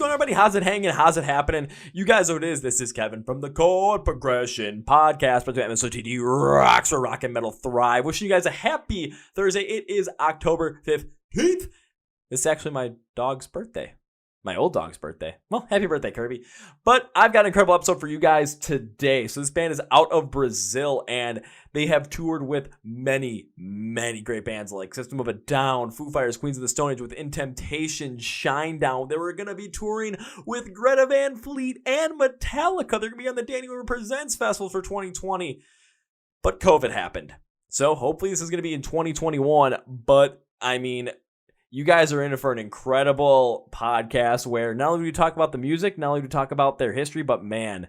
going, everybody? How's it hanging? How's it happening? You guys know what it is. This is Kevin from the Chord Progression podcast. So TD rocks for rock and metal thrive. Wishing you guys a happy Thursday. It is October 15th. This is actually my dog's birthday. My old dog's birthday. Well, happy birthday, Kirby. But I've got an incredible episode for you guys today. So this band is out of Brazil, and they have toured with many, many great bands like System of a Down, Foo Fighters, Queens of the Stone Age, with In Temptation, Shinedown. They were going to be touring with Greta Van Fleet and Metallica. They're going to be on the Danny Weaver Presents Festival for 2020. But COVID happened. So hopefully this is going to be in 2021. But, I mean, you guys are in for an incredible podcast where not only do we talk about the music, not only do we talk about their history, but man,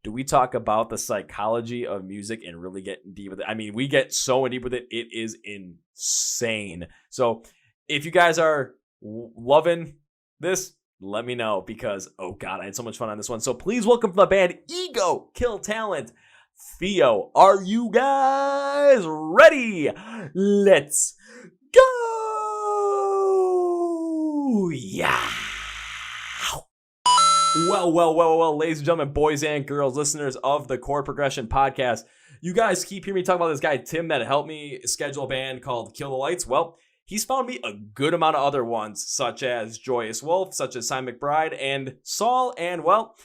do we talk about the psychology of music and really get deep with it. I mean, we get so deep with it. It is insane. So if you guys are loving this, let me know because, oh God, I had so much fun on this one. So please welcome from the band Ego Kill Talent, Theo. Are you guys ready? Let's go. Yeah. Well, ladies and gentlemen, boys and girls, listeners of the Chord Progression podcast, you guys keep hearing me talk about this guy, Tim, that helped me schedule a band called Kill the Lights. Well, he's found me a good amount of other ones, such as Joyous Wolf, such as Simon McBride, and Saul, and well,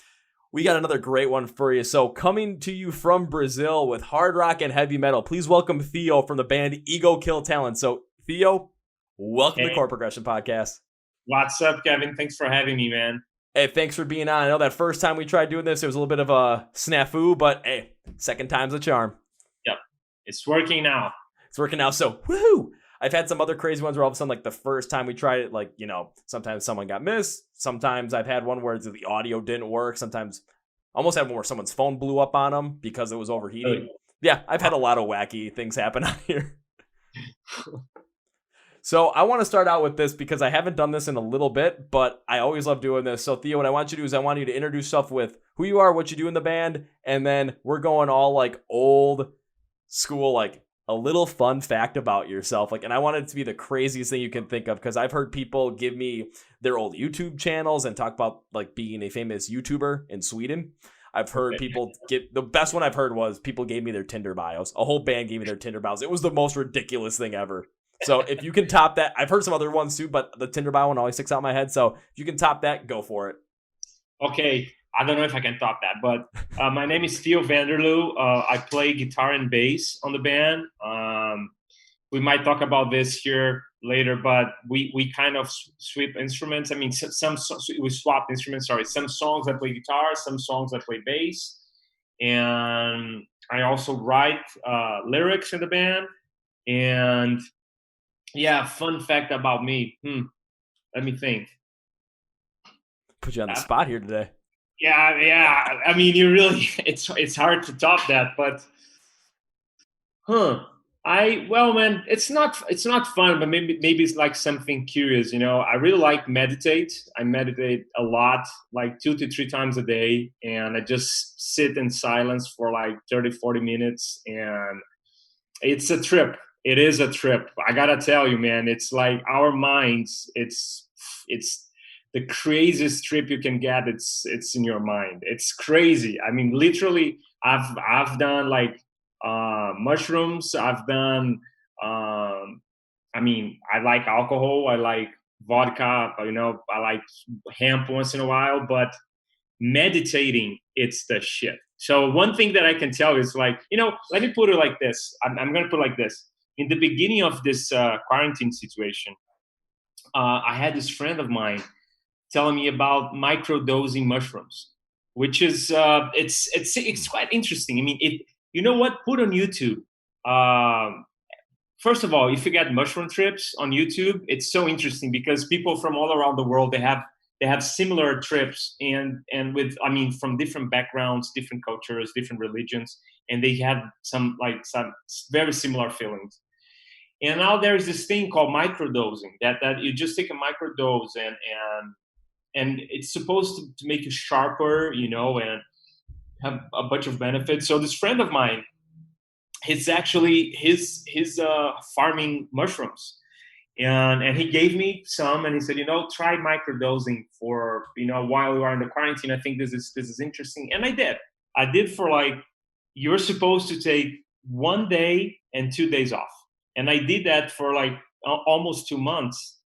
we got another great one for you. So coming to you from Brazil with hard rock and heavy metal, please welcome Theo from the band Ego Kill Talent. So Theo, welcome to the Chord Progression podcast. What's up, Kevin? Thanks for having me, man. Hey, thanks for being on. I know that first time we tried doing this, it was a little bit of a snafu, but hey, second time's a charm. Yep. It's working now. So, woohoo! I've had some other crazy ones where all of a sudden, like the first time we tried it, like, you know, sometimes someone got missed. Sometimes I've had one where the audio didn't work. Sometimes almost had one where someone's phone blew up on them because it was overheating. Yeah, I've had a lot of wacky things happen out here. So I want to start out with this because I haven't done this in a little bit, but I always love doing this. So Theo, what I want you to do is I want you to introduce yourself with who you are, what you do in the band, and then we're going all like old school, like a little fun fact about yourself. Like, and I want it to be the craziest thing you can think of because I've heard people give me their old YouTube channels and talk about like being a famous YouTuber in Sweden. I've heard people get, the best one I've heard was people gave me their Tinder bios. A whole band gave me their Tinder bios. It was the most ridiculous thing ever. So if you can top that, I've heard some other ones too, but the Tinder bio one always sticks out in my head. So if you can top that, go for it. Okay. I don't know if I can top that, but my name is Theo Vanderloo. I play guitar and bass on the band. We might talk about this here later, but we kind of swap instruments. I mean, we swap instruments, sorry. Some songs I play guitar, some songs I play bass. And I also write lyrics in the band. And yeah, fun fact about me. Let me think. Put you on the spot here today. Yeah. I mean, you really, it's hard to top that, but man, it's not fun, but maybe it's like something curious, you know. I really like meditate. I meditate a lot, like 2 to 3 times a day, and I just sit in silence for like 30, 40 minutes, and it's a trip. It is a trip. I gotta tell you, man, it's like our minds, it's the craziest trip you can get. It's in your mind. It's crazy. I mean, literally, I've done like mushrooms. I've done, I mean, I like alcohol. I like vodka, you know, I like hemp once in a while, but meditating, it's the shit. So one thing that I can tell is like, you know, let me put it like this. I'm going to put it like this. In the beginning of this quarantine situation, I had this friend of mine telling me about microdosing mushrooms, which is it's quite interesting. I mean, you know what? Put on YouTube. First of all, if you get mushroom trips on YouTube, it's so interesting because people from all around the world they have similar trips and with, I mean, from different backgrounds, different cultures, different religions, and they have some very similar feelings. And now there's this thing called microdosing that you just take a microdose and it's supposed to make you sharper, you know, and have a bunch of benefits. So this friend of mine, he's farming mushrooms, And he gave me some, and he said, try microdosing for, while you are in the quarantine. I think this is interesting. And I did for like, you're supposed to take 1 day and 2 days off. And I did that for like almost 2 months.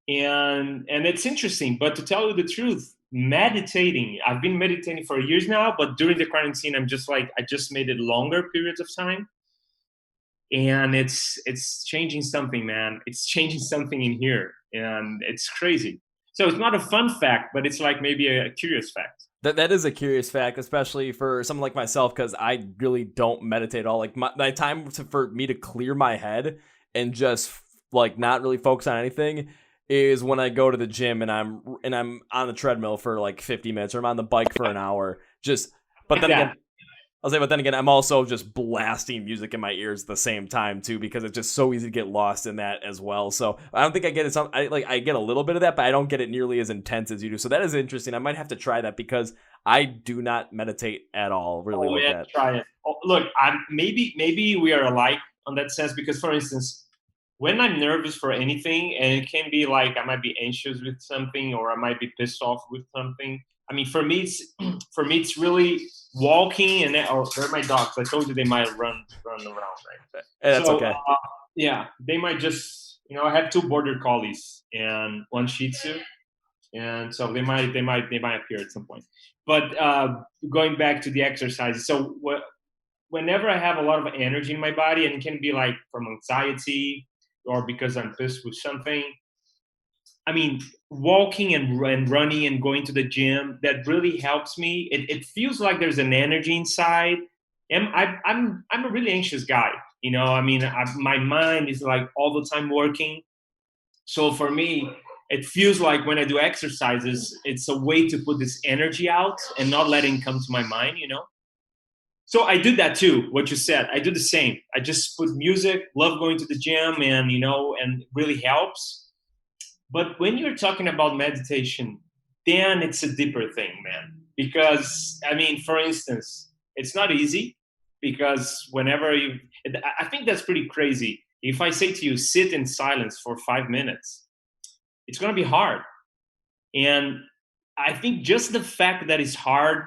And it's interesting, but to tell you the truth, meditating, I've been meditating for years now, but during the quarantine, I'm just like, I just made it longer periods of time. And it's changing something, man. It's changing something in here, and it's crazy. So it's not a fun fact, but it's like maybe a curious fact. That is a curious fact, especially for someone like myself, because I really don't meditate at all. Like my time for me to clear my head and just like not really focus on anything is when I go to the gym and I'm on the treadmill for like 50 minutes, or I'm on the bike for an hour. But then again, I'm also just blasting music in my ears at the same time too, because it's just so easy to get lost in that as well. So I don't think I get it. I get a little bit of that, but I don't get it nearly as intense as you do. So that is interesting. I might have to try that because I do not meditate at all. Really, Oh like yeah, that. try it. Oh, look, maybe we are alike on that sense, because, for instance, when I'm nervous for anything, and it can be like I might be anxious with something, or I might be pissed off with something. I mean, for me, it's really walking, and or they're my dogs. I told you they might run around, right? That's So okay. yeah, they might just, I have two border collies and one Shih Tzu, and so they might appear at some point. But going back to the exercises, so whenever I have a lot of energy in my body, and it can be like from anxiety or because I'm pissed with something, I mean, walking and running and going to the gym, that really helps me. It feels like there's an energy inside. And I'm a really anxious guy. I mean, my mind is like all the time working. So for me, it feels like when I do exercises, it's a way to put this energy out and not letting come to my mind. So I do that too. What you said, I do the same. I just put music, love going to the gym, and it really helps. But when you're talking about meditation, then it's a deeper thing, man. Because, I mean, for instance, it's not easy, because I think that's pretty crazy. If I say to you, sit in silence for 5 minutes, it's going to be hard. And I think just the fact that it's hard,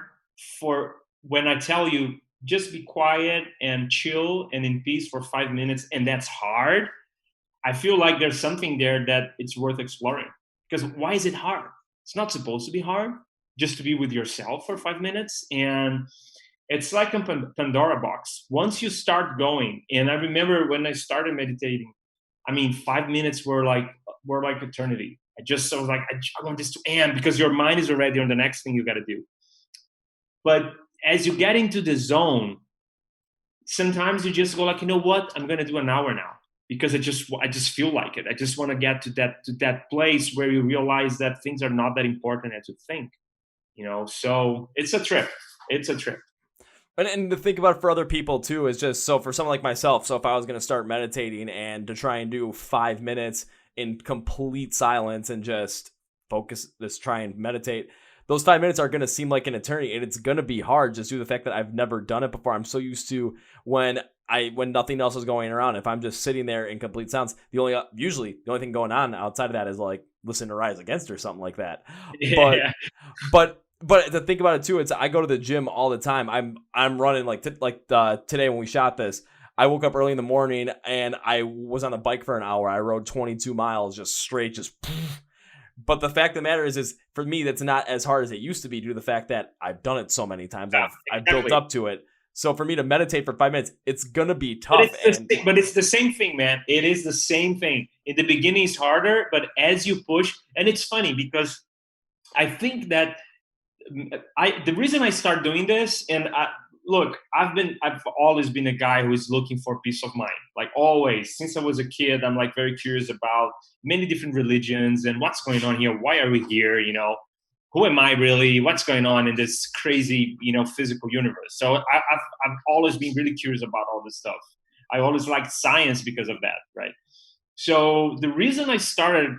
for when I tell you, just be quiet and chill and in peace for 5 minutes, and that's hard, I feel like there's something there that it's worth exploring. Because why is it hard? It's not supposed to be hard. Just to be with yourself for 5 minutes, and it's like a Pandora box. Once you start going, and I remember when I started meditating, I mean, 5 minutes were like eternity. I was like, I want this to end, because your mind is already on the next thing you got to do. But as you get into the zone, sometimes you just go like, you know what? I'm gonna do an hour now, because I just feel like it. I just want to get to that place where you realize that things are not that important as you think. So it's a trip. It's a trip. And to think about it for other people too is just, so for someone like myself, so if I was going to start meditating and to try and do 5 minutes in complete silence and just focus, just try and meditate, those 5 minutes are going to seem like an eternity, and it's going to be hard just due to the fact that I've never done it before. I'm so used to when nothing else is going around. If I'm just sitting there in complete silence, usually the only thing going on outside of that is like listen to Rise Against or something like that. But Yeah. but to think about it too, it's I go to the gym all the time. I'm running today when we shot this. I woke up early in the morning and I was on the bike for an hour. I rode 22 miles just straight, just. But the fact of the matter is for me, that's not as hard as it used to be due to the fact that I've done it so many times. I've built up to it. So for me to meditate for 5 minutes, it's going to be tough. But it's the same thing, man. It is the same thing. In the beginning, it's harder, but as you push, and it's funny because I think that the reason I start doing this, and look, I've always been a guy who is looking for peace of mind, like always. Since I was a kid, I'm like very curious about many different religions and what's going on here. Why are we here? Who am I really? What's going on in this crazy, physical universe? So I've always been really curious about all this stuff. I always liked science because of that, right? So the reason I started,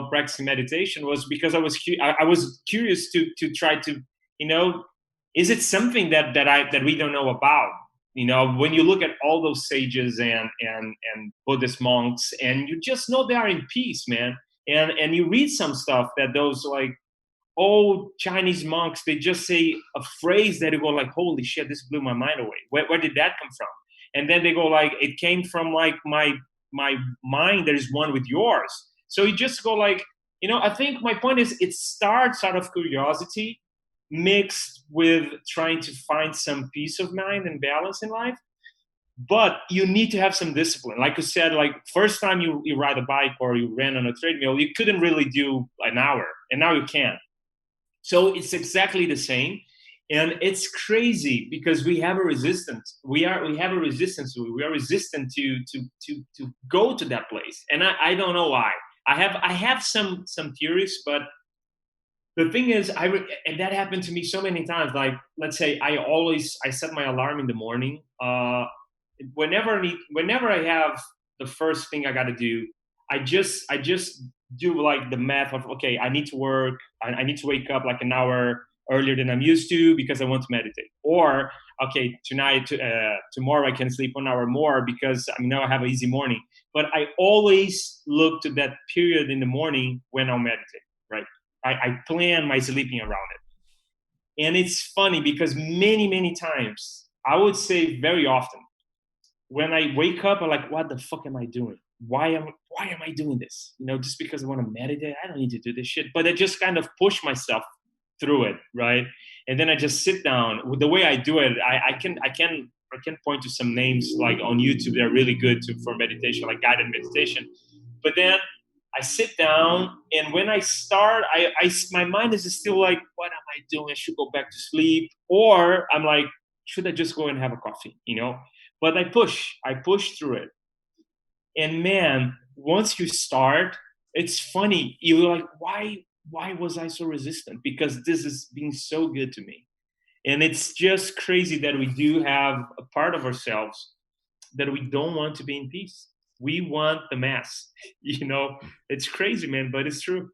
practicing meditation was because I was curious to try to, is it something that we don't know about? You know, when you look at all those sages and Buddhist monks, and you just know they are in peace, man. And you read some stuff that those like old Chinese monks, they just say a phrase that you go like, holy shit, this blew my mind away. Where did that come from? And then they go like, it came from like my mind that is one with yours. So you just go like, you know, I think my point is it starts out of curiosity mixed with trying to find some peace of mind and balance in life. But you need to have some discipline. Like you said, like first time you ride a bike or you ran on a treadmill, you couldn't really do an hour, and now you can. So it's exactly the same. And it's crazy because we have a resistance. We have a resistance. We are resistant to go to that place. And I don't know why. I have some theories, but the thing is, and that happened to me so many times. Like, let's say I set my alarm in the morning. Whenever I have the first thing I got to do, I just do like the math of, okay, I need to work. I need to wake up like an hour earlier than I'm used to because I want to meditate. Or okay, tomorrow I can sleep 1 hour more because I now I have an easy morning. But I always look to that period in the morning when I'll meditate. Right. I plan my sleeping around it. And it's funny because many times, I would say very often, when I wake up, I'm like, what the fuck am I doing? Why am I doing this? You know, just because I want to meditate, I don't need to do this shit. But I just kind of push myself through it, right? And then I just sit down. The way I do it, I can point to some names like on YouTube that are really good for meditation, like guided meditation. But then I sit down, and when I start, my mind is still like, what am I doing? I should go back to sleep. Or I'm like, should I just go and have a coffee? You know? But I push through it. And man, once you start, it's funny. You're like, why was I so resistant? Because this is being so good to me. And it's just crazy that we do have a part of ourselves that we don't want to be in peace. We want the mass. You know, it's crazy, man, but it's true.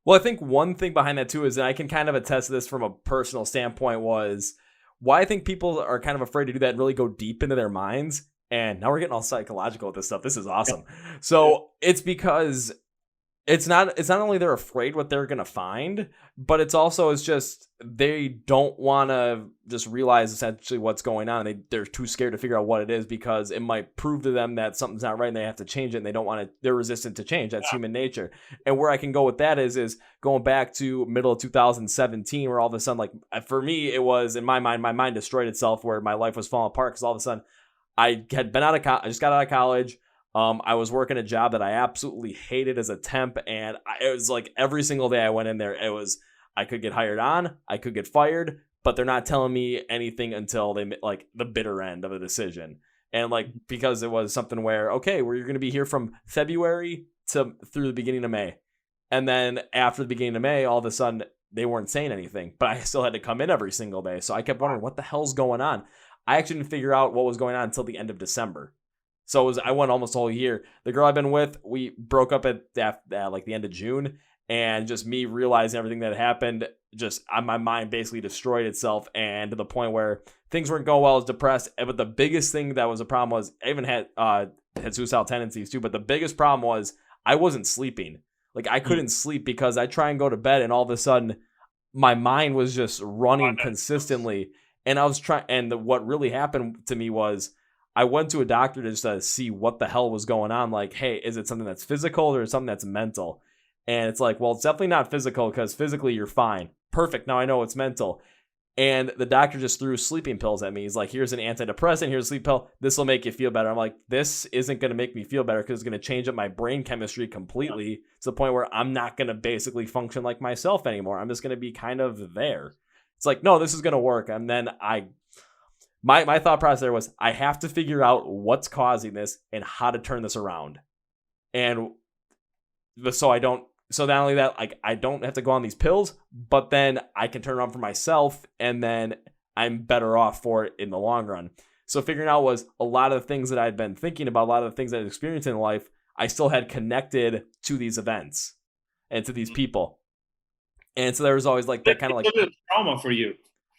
Well, I think one thing behind that too is that I can kind of attest to this from a personal standpoint was why I think people are kind of afraid to do that and really go deep into their minds. And now we're getting all psychological with this stuff. This is awesome. So it's because it's not only they're afraid what they're going to find, but it's just they don't want to just realize essentially what's going on. They're too scared to figure out what it is because it might prove to them that something's not right and they have to change it, and they don't want to, they're resistant to change. That's human nature. And where I can go with that is going back to middle of 2017, where all of a sudden, like for me, it was in my mind destroyed itself, where my life was falling apart because all of a sudden I had been I just got out of college. I was working a job that I absolutely hated as a temp, and it was like every single day I went in there, it was I could get hired on, I could get fired, but they're not telling me anything until they like the bitter end of a decision. And like because it was something where okay, you're going to be here from February to through the beginning of May, and then after the beginning of May, all of a sudden they weren't saying anything, but I still had to come in every single day. So I kept wondering what the hell's going on. I actually didn't figure out what was going on until the end of December. So I went almost a whole year. The girl I've been with, we broke up at like the end of June, and just me realizing everything that happened, just my mind basically destroyed itself, and to the point where things weren't going well. I was depressed. But the biggest thing that was a problem was I even had suicidal tendencies too. But the biggest problem was I wasn't sleeping. Like I couldn't sleep because I try and go to bed, and all of a sudden my mind was just running consistently. And I was trying, and what really happened to me was I went to a doctor to just see what the hell was going on. Like, hey, is it something that's physical or something that's mental? And it's like, well, it's definitely not physical because physically you're fine. Perfect. Now I know it's mental. And the doctor just threw sleeping pills at me. He's like, here's an antidepressant. Here's a sleep pill. This will make you feel better. I'm like, this isn't going to make me feel better because it's going to change up my brain chemistry completely to the point where I'm not going to basically function like myself anymore. I'm just going to be kind of there. It's like, no, this is going to work. And then my thought process there was I have to figure out what's causing this and how to turn this around. And so not only that, like I don't have to go on these pills, but then I can turn around for myself, and then I'm better off for it in the long run. So figuring out was a lot of the things that I'd been thinking about, a lot of the things I'd experienced in life, I still had connected to these events and to these people. And so there was always like that kind of like trauma for you.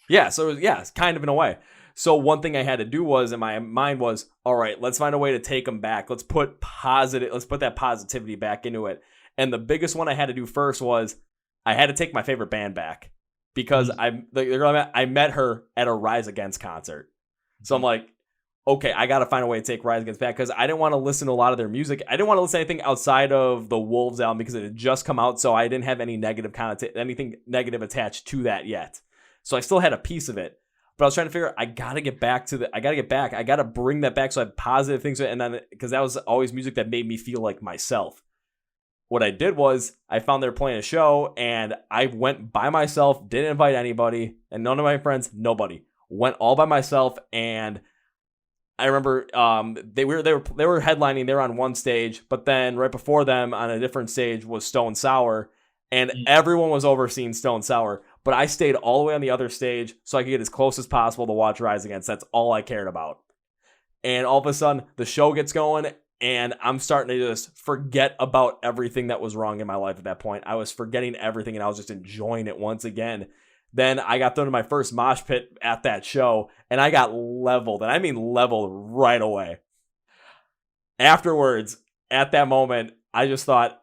Yeah. So it's kind of in a way. So one thing I had to do was, in my mind was, all right, let's find a way to take them back. Let's put that positivity back into it. And the biggest one I had to do first was I had to take my favorite band back, because the girl I met her at a Rise Against concert. So I'm like, okay, I got to find a way to take Rise Against back, because I didn't want to listen to a lot of their music. I didn't want to listen to anything outside of the Wolves album, because it had just come out, so I didn't have any anything negative attached to that yet. So I still had a piece of it. But I was trying to figure out, I got to bring that back so I have positive things. And then, because that was always music that made me feel like myself. What I did was I found they were playing a show, and I went by myself, didn't invite anybody, and none of my friends, nobody. Went all by myself, and I remember they were headlining. They were on one stage, but then right before them on a different stage was Stone Sour, and everyone was overseeing Stone Sour. But I stayed all the way on the other stage so I could get as close as possible to watch Rise Against. That's all I cared about. And all of a sudden, the show gets going, and I'm starting to just forget about everything that was wrong in my life at that point. I was forgetting everything, and I was just enjoying it once again. Then I got thrown to my first mosh pit at that show, and I got leveled, and I mean leveled right away. Afterwards, at that moment, I just thought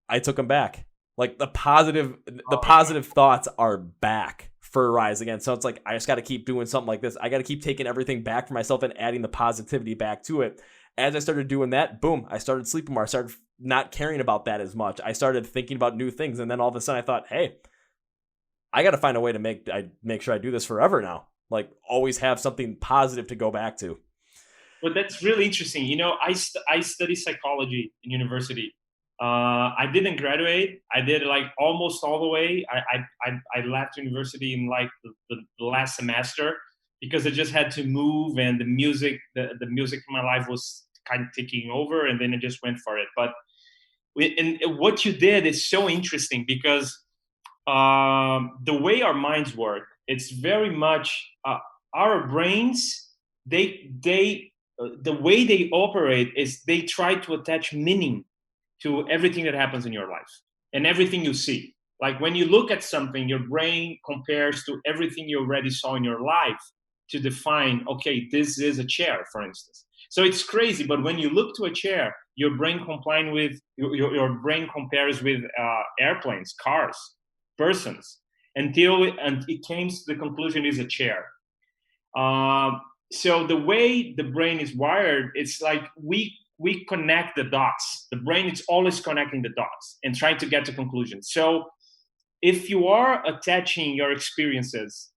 I took them back. Like the positive thoughts are back for Rise Against. So it's like, I just got to keep doing something like this. I got to keep taking everything back for myself and adding the positivity back to it. As I started doing that, boom, I started sleeping more. I started not caring about that as much. I started thinking about new things. And then all of a sudden I thought, hey, I got to find a way to make sure I do this forever now. Like, always have something positive to go back to. Well, that's really interesting. You know, I study psychology in university. I didn't graduate. I did like almost all the way. I left university in like the last semester because I just had to move, and the music in my life was kind of taking over, and then I just went for it. But and what you did is so interesting, because the way our minds work, it's very much our brains. The way they operate is they try to attach meaning to everything that happens in your life and everything you see. Like when you look at something, your brain compares to everything you already saw in your life to define, okay, this is a chair, for instance. So it's crazy, but when you look to a chair, your brain your brain compares with airplanes, cars, persons, until it came to the conclusion is a chair. So the way the brain is wired, it's like we connect the dots. The brain is always connecting the dots and trying to get to conclusions. So if you are attaching your experiences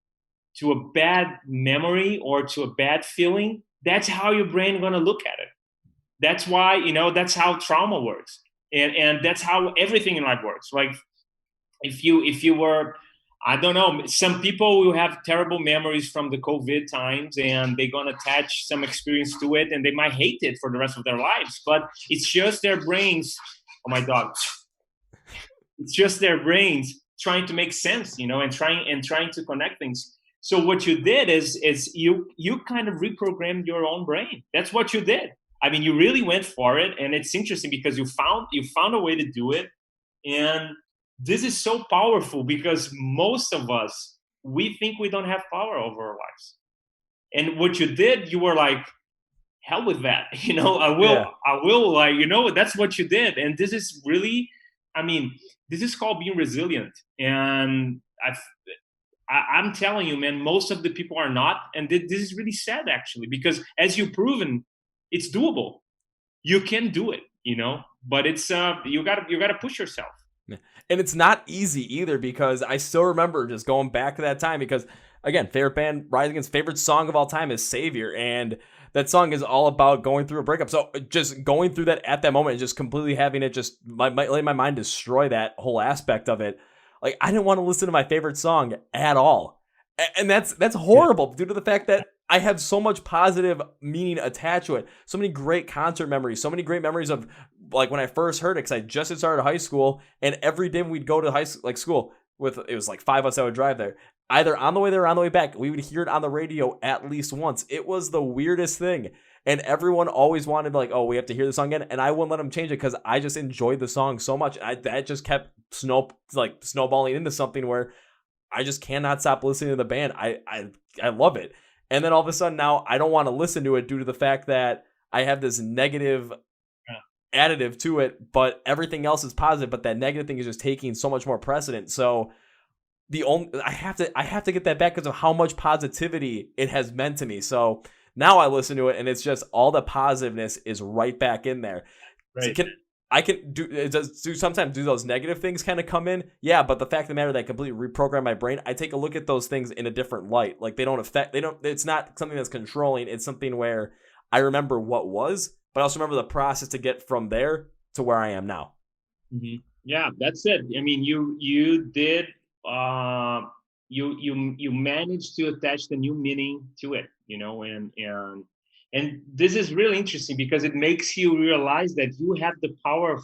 to a bad memory or to a bad feeling, that's how your brain is going to look at it. That's why, that's how trauma works. And that's how everything in life works. Like if you were, I don't know, some people will have terrible memories from the COVID times, and they're going to attach some experience to it, and they might hate it for the rest of their lives. But it's just their brains. Oh, my dog. It's just their brains trying to make sense, and trying to connect things. So what you did is you kind of reprogrammed your own brain. That's what you did. I mean, you really went for it, and it's interesting because you found a way to do it. And this is so powerful because most of us, we think we don't have power over our lives. And what you did, you were like, hell with that. I will, like, that's what you did. And this is really, this is called being resilient. And I'm telling you, man, most of the people are not. And this is really sad, actually, because as you've proven, it's doable. You can do it, but it's, you gotta push yourself. And it's not easy either, because I still remember just going back to that time, because again, favorite band, Rise Against, favorite song of all time is Savior. And that song is all about going through a breakup. So just going through that at that moment and just completely having it just let my mind destroy that whole aspect of it. Like, I didn't want to listen to my favorite song at all. And that's horrible due to the fact that I have so much positive meaning attached to it. So many great concert memories, so many great memories of like when I first heard it, because I just had started high school, and every day we'd go to school it was like 5 of us that would drive there. Either on the way there or on the way back, we would hear it on the radio at least once. It was the weirdest thing. And everyone always wanted like, oh, we have to hear the song again. And I wouldn't let them change it because I just enjoyed the song so much. That just kept snowballing into something where I just cannot stop listening to the band. I love it. And then all of a sudden now I don't want to listen to it due to the fact that I have this negative additive to it, but everything else is positive, but that negative thing is just taking so much more precedent. So I have to get that back because of how much positivity it has meant to me. So now I listen to it and it's just all the positiveness is right back in there. Right. So sometimes those negative things kind of come in? Yeah, but the fact of the matter that I completely reprogram my brain, I take a look at those things in a different light. Like it's not something that's controlling. It's something where I remember what was, but I also remember the process to get from there to where I am now. Mm-hmm. Yeah, that's it. I mean, you did you managed to attach the new meaning to it, and this is really interesting because it makes you realize that you have the power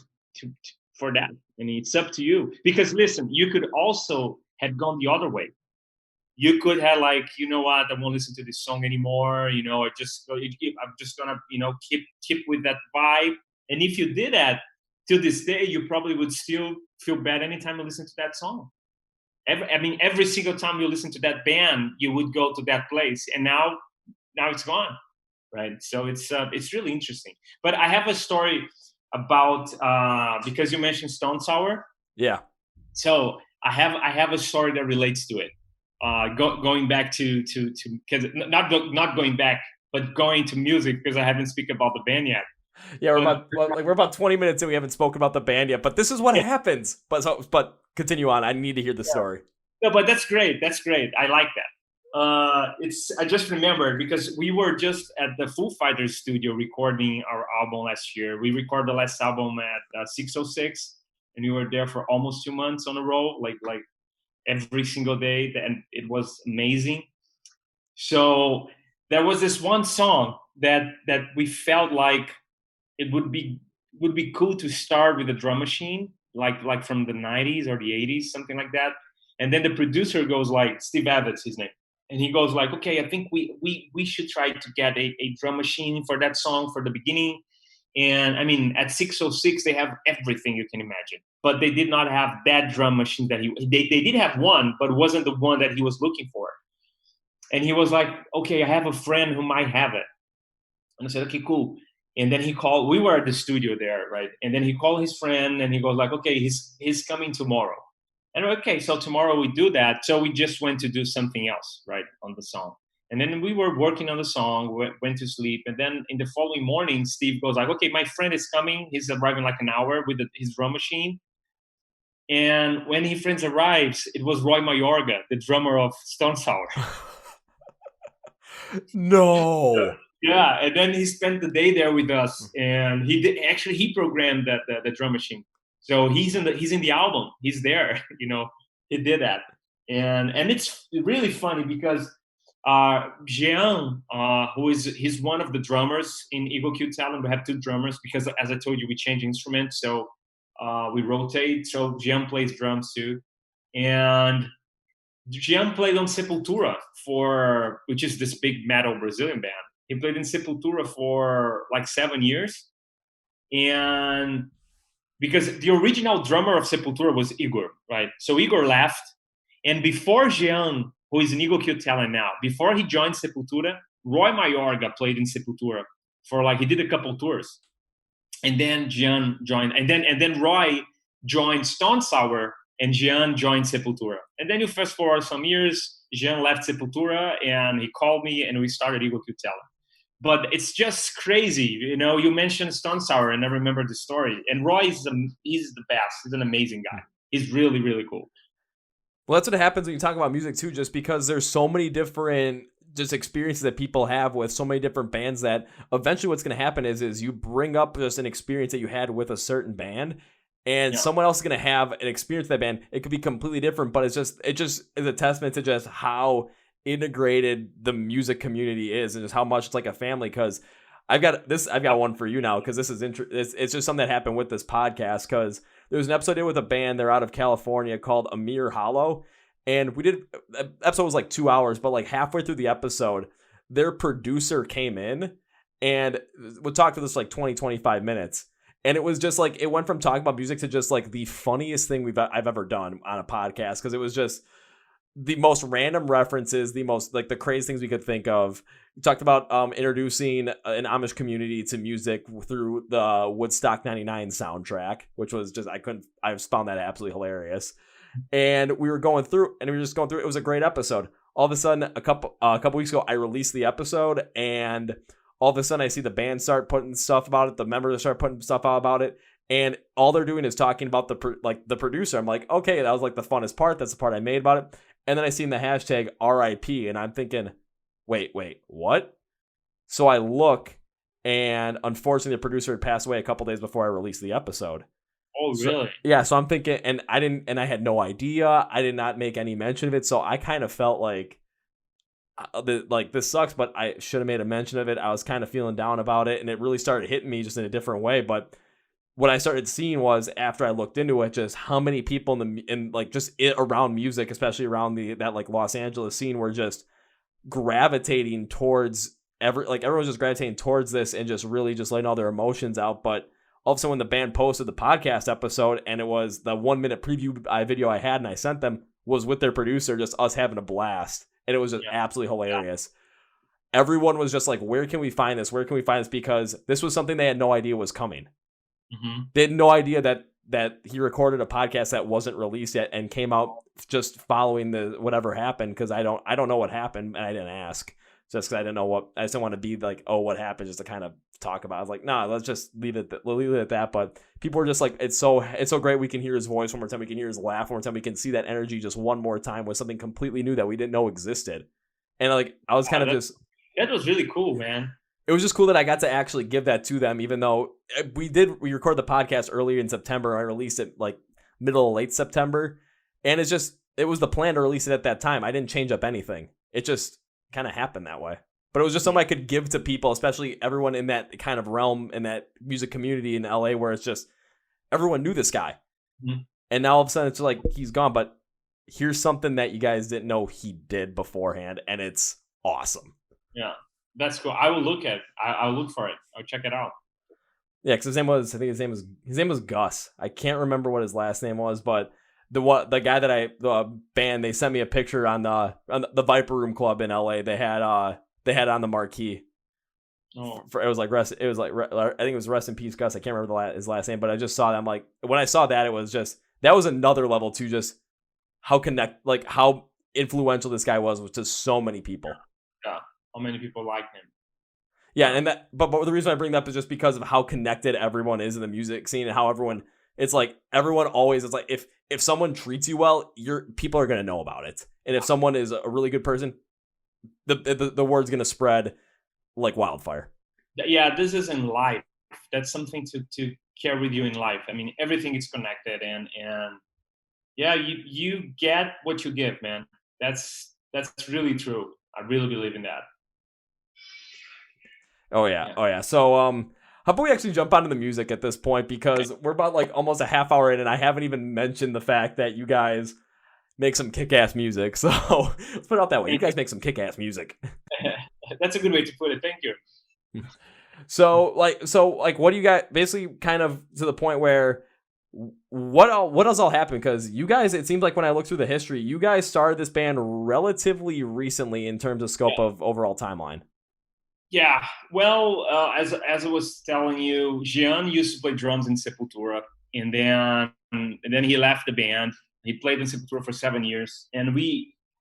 for that, and it's up to you. Because listen, you could also have gone the other way. You could have like, you know what, I won't listen to this song anymore. I'm just gonna keep with that vibe. And if you did that, to this day, you probably would still feel bad anytime you listen to that song. Every single time you listen to that band, you would go to that place, and now it's gone, right? So it's really interesting. But I have a story about because you mentioned Stone Sour. Yeah. So I have a story that relates to it. Going back to because not going back, but going to music, because I haven't speak about the band yet. Yeah, we're about 20 minutes and we haven't spoken about the band yet, but this is what happens. But continue on. I need to hear the story. No, but that's great. That's great. I like that. I just remembered because we were just at the Foo Fighters studio recording our album last year. We recorded the last album at 606, and we were there for almost 2 months on a row, like every single day, and it was amazing. So there was this one song that we felt like it would be cool to start with a drum machine, like from the 90s or the 80s, something like that. And then the producer goes like, Steve Evans, his name, and he goes like, okay, I think we should try to get a drum machine for that song for the beginning. And I mean, at 606 they have everything you can imagine, but they did not have that drum machine that they did have one, but it wasn't the one that he was looking for. And he was like, okay, I have a friend who might have it. And I said, okay, cool. And then he called, we were at the studio there, right? And then he called his friend and he goes like, okay, he's coming tomorrow. And okay, so tomorrow we do that. So we just went to do something else, right, on the song. And then we were working on the song, went to sleep. And then in the following morning, Steve goes like, okay, my friend is coming. He's arriving like an hour with his drum machine. And when his friend arrives, it was Roy Mayorga, the drummer of Stone Sour. No. Yeah, and then he spent the day there with us, and he programmed the drum machine. So he's in the album. He's there, he did that. And it's really funny because Jean, he's one of the drummers in Eagle Q Talent. We have two drummers because, as I told you, we change instruments, so we rotate. So Jean plays drums too, and Jean played on Sepultura which is this big metal Brazilian band. He played in Sepultura for like 7 years, and because the original drummer of Sepultura was Igor, right? So Igor left, and before Jean, who is in Eagle Q Talent now, before he joined Sepultura, Roy Mayorga played in Sepultura he did a couple tours, and then Jean joined, and then Roy joined Stone Sour, and Jean joined Sepultura. And then you fast forward some years, Jean left Sepultura, and he called me, and we started Eagle Q Talent. But it's just crazy, you mentioned Stone Sour, and I remember the story. And Roy he's the best. He's an amazing guy. He's really, really cool. Well, that's what happens when you talk about music too, just because there's so many different just experiences that people have with so many different bands that eventually what's going to happen is you bring up just an experience that you had with a certain band, and someone else is going to have an experience with that band. It could be completely different, but it just is a testament to just how integrated the music community is and just how much it's like a family. Because I've got one for you now, because this is it's just something that happened with this podcast, because there was an episode I did with a band. They're out of California called Amir Hollow, and the episode was like 2 hours, but like halfway through the episode, their producer came in and we talked for this like 20-25 minutes. And it was just like, it went from talking about music to just like the funniest thing I've ever done on a podcast. Because it was just, the most random references, the most like the crazy things we could think of. We talked about introducing an Amish community to music through the Woodstock '99 soundtrack, which was just I found that absolutely hilarious. And we were going through, and we were just going through. It was a great episode. All of a sudden, a couple weeks ago, I released the episode, and all of a sudden, I see the band start putting stuff about it. The members start putting stuff out about it, and all they're doing is talking about the producer. I'm like, okay, that was like the funnest part. That's the part I made about it. And then I seen the hashtag RIP, and I'm thinking, wait, what? So I look, and unfortunately, the producer had passed away a couple days before I released the episode. Oh, really? Yeah, so I'm thinking, and I had no idea. I did not make any mention of it, so I kind of felt like this sucks, but I should have made a mention of it. I was kind of feeling down about it, and it really started hitting me just in a different way. But what I started seeing was, after I looked into it, just how many people around music, especially around that like Los Angeles scene, were just gravitating towards everyone's just gravitating towards this and just really just letting all their emotions out. But all of a sudden, when the band posted the podcast episode, and it was the 1 minute preview video I had and I sent them, was with their producer, just us having a blast. And it was just absolutely hilarious. Yeah. Everyone was just like, where can we find this? Where can we find this? Because this was something they had no idea was coming. Mm-hmm. They had no idea that he recorded a podcast that wasn't released yet and came out just following the whatever happened. Because I don't know what happened, and I didn't ask. Just because I didn't know what, I just didn't want to be like, oh, what happened, just to kind of talk about it. I was like, nah, let's just leave it at that. But people were just like, it's so great we can hear his voice one more time, we can hear his laugh one more time, we can see that energy just one more time with something completely new that we didn't know existed. And like, I was that was really cool, man. It was just cool that I got to actually give that to them, even though we recorded the podcast earlier in September. I released it like middle or late September, and it was the plan to release it at that time. I didn't change up anything. It just kind of happened that way. But it was just something I could give to people, especially everyone in that kind of realm, in that music community in LA, where it's just everyone knew this guy. Mm-hmm. And now all of a sudden it's like he's gone, but here's something that you guys didn't know he did beforehand, and it's awesome. Yeah, that's cool. I will look at it. I'll look for it. I'll check it out. Yeah, because his name was Gus. I can't remember what his last name was, but the guy that the band, they sent me a picture on the Viper Room Club in LA. They had on the marquee. Oh. It was like I think it was Rest in Peace Gus. I can't remember his last name, but I just saw that. I'm like, when I saw that, it was just, that was another level to just how influential this guy was to so many people. Yeah, how many people like him. Yeah, and but the reason I bring that up is just because of how connected everyone is in the music scene, and how it's like everyone always, it's like if someone treats you well, people are going to know about it. And if someone is a really good person, the word's going to spread like wildfire. Yeah, this is in life. That's something to carry with you in life. I mean, everything is connected, and yeah, you get what you give, man. That's really true. I really believe in that. Oh yeah. So how about we actually jump onto the music at this point, because we're about like almost a half hour in, and I haven't even mentioned the fact that you guys make some kick-ass music. So let's put it out that way. You guys make some kick-ass music. That's a good way to put it. Thank you. So what do you got, basically kind of to the point where what else all happened? Because you guys, it seems like when I look through the history, you guys started this band relatively recently in terms of scope of overall timeline. Yeah, well, as I was telling you, Jean used to play drums in Sepultura, and then he left the band. He played in Sepultura for 7 years, and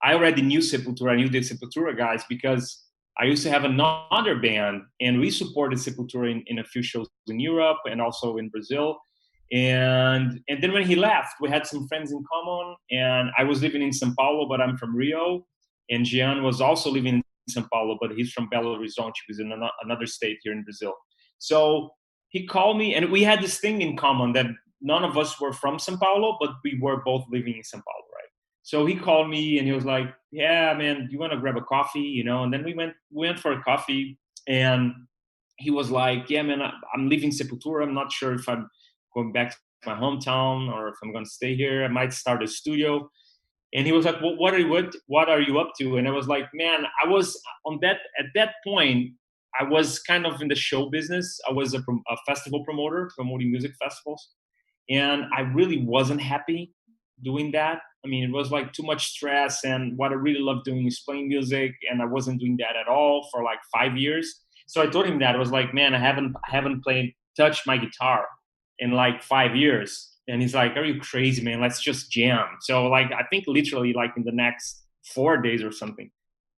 I already knew Sepultura. I knew the Sepultura guys because I used to have another band, and we supported Sepultura in a few shows in Europe and also in Brazil. And then when he left, we had some friends in common, and I was living in São Paulo, but I'm from Rio, and Jean was also living in São Paulo, but he's from Belo Horizonte, which is in another state here in Brazil. So he called me, and we had this thing in common that none of us were from São Paulo, but we were both living in São Paulo, right? So he called me, and he was like, "Yeah, man, you want to grab a coffee, And then we went for a coffee, and he was like, "Yeah, man, I'm leaving Sepultura. I'm not sure if I'm going back to my hometown or if I'm going to stay here. I might start a studio." And he was like, "Well, what are you up to?" And I was like, "Man, I was at that point, I was kind of in the show business. I was a festival promoter, promoting music festivals, and I really wasn't happy doing that. I mean, it was like too much stress, and what I really love doing is playing music, and I wasn't doing that at all for like 5 years. So I told him that. I was like, man, I haven't played touched my guitar in like 5 years. And he's like, are you crazy, man? Let's just jam. So like I think literally like in the next 4 days or something,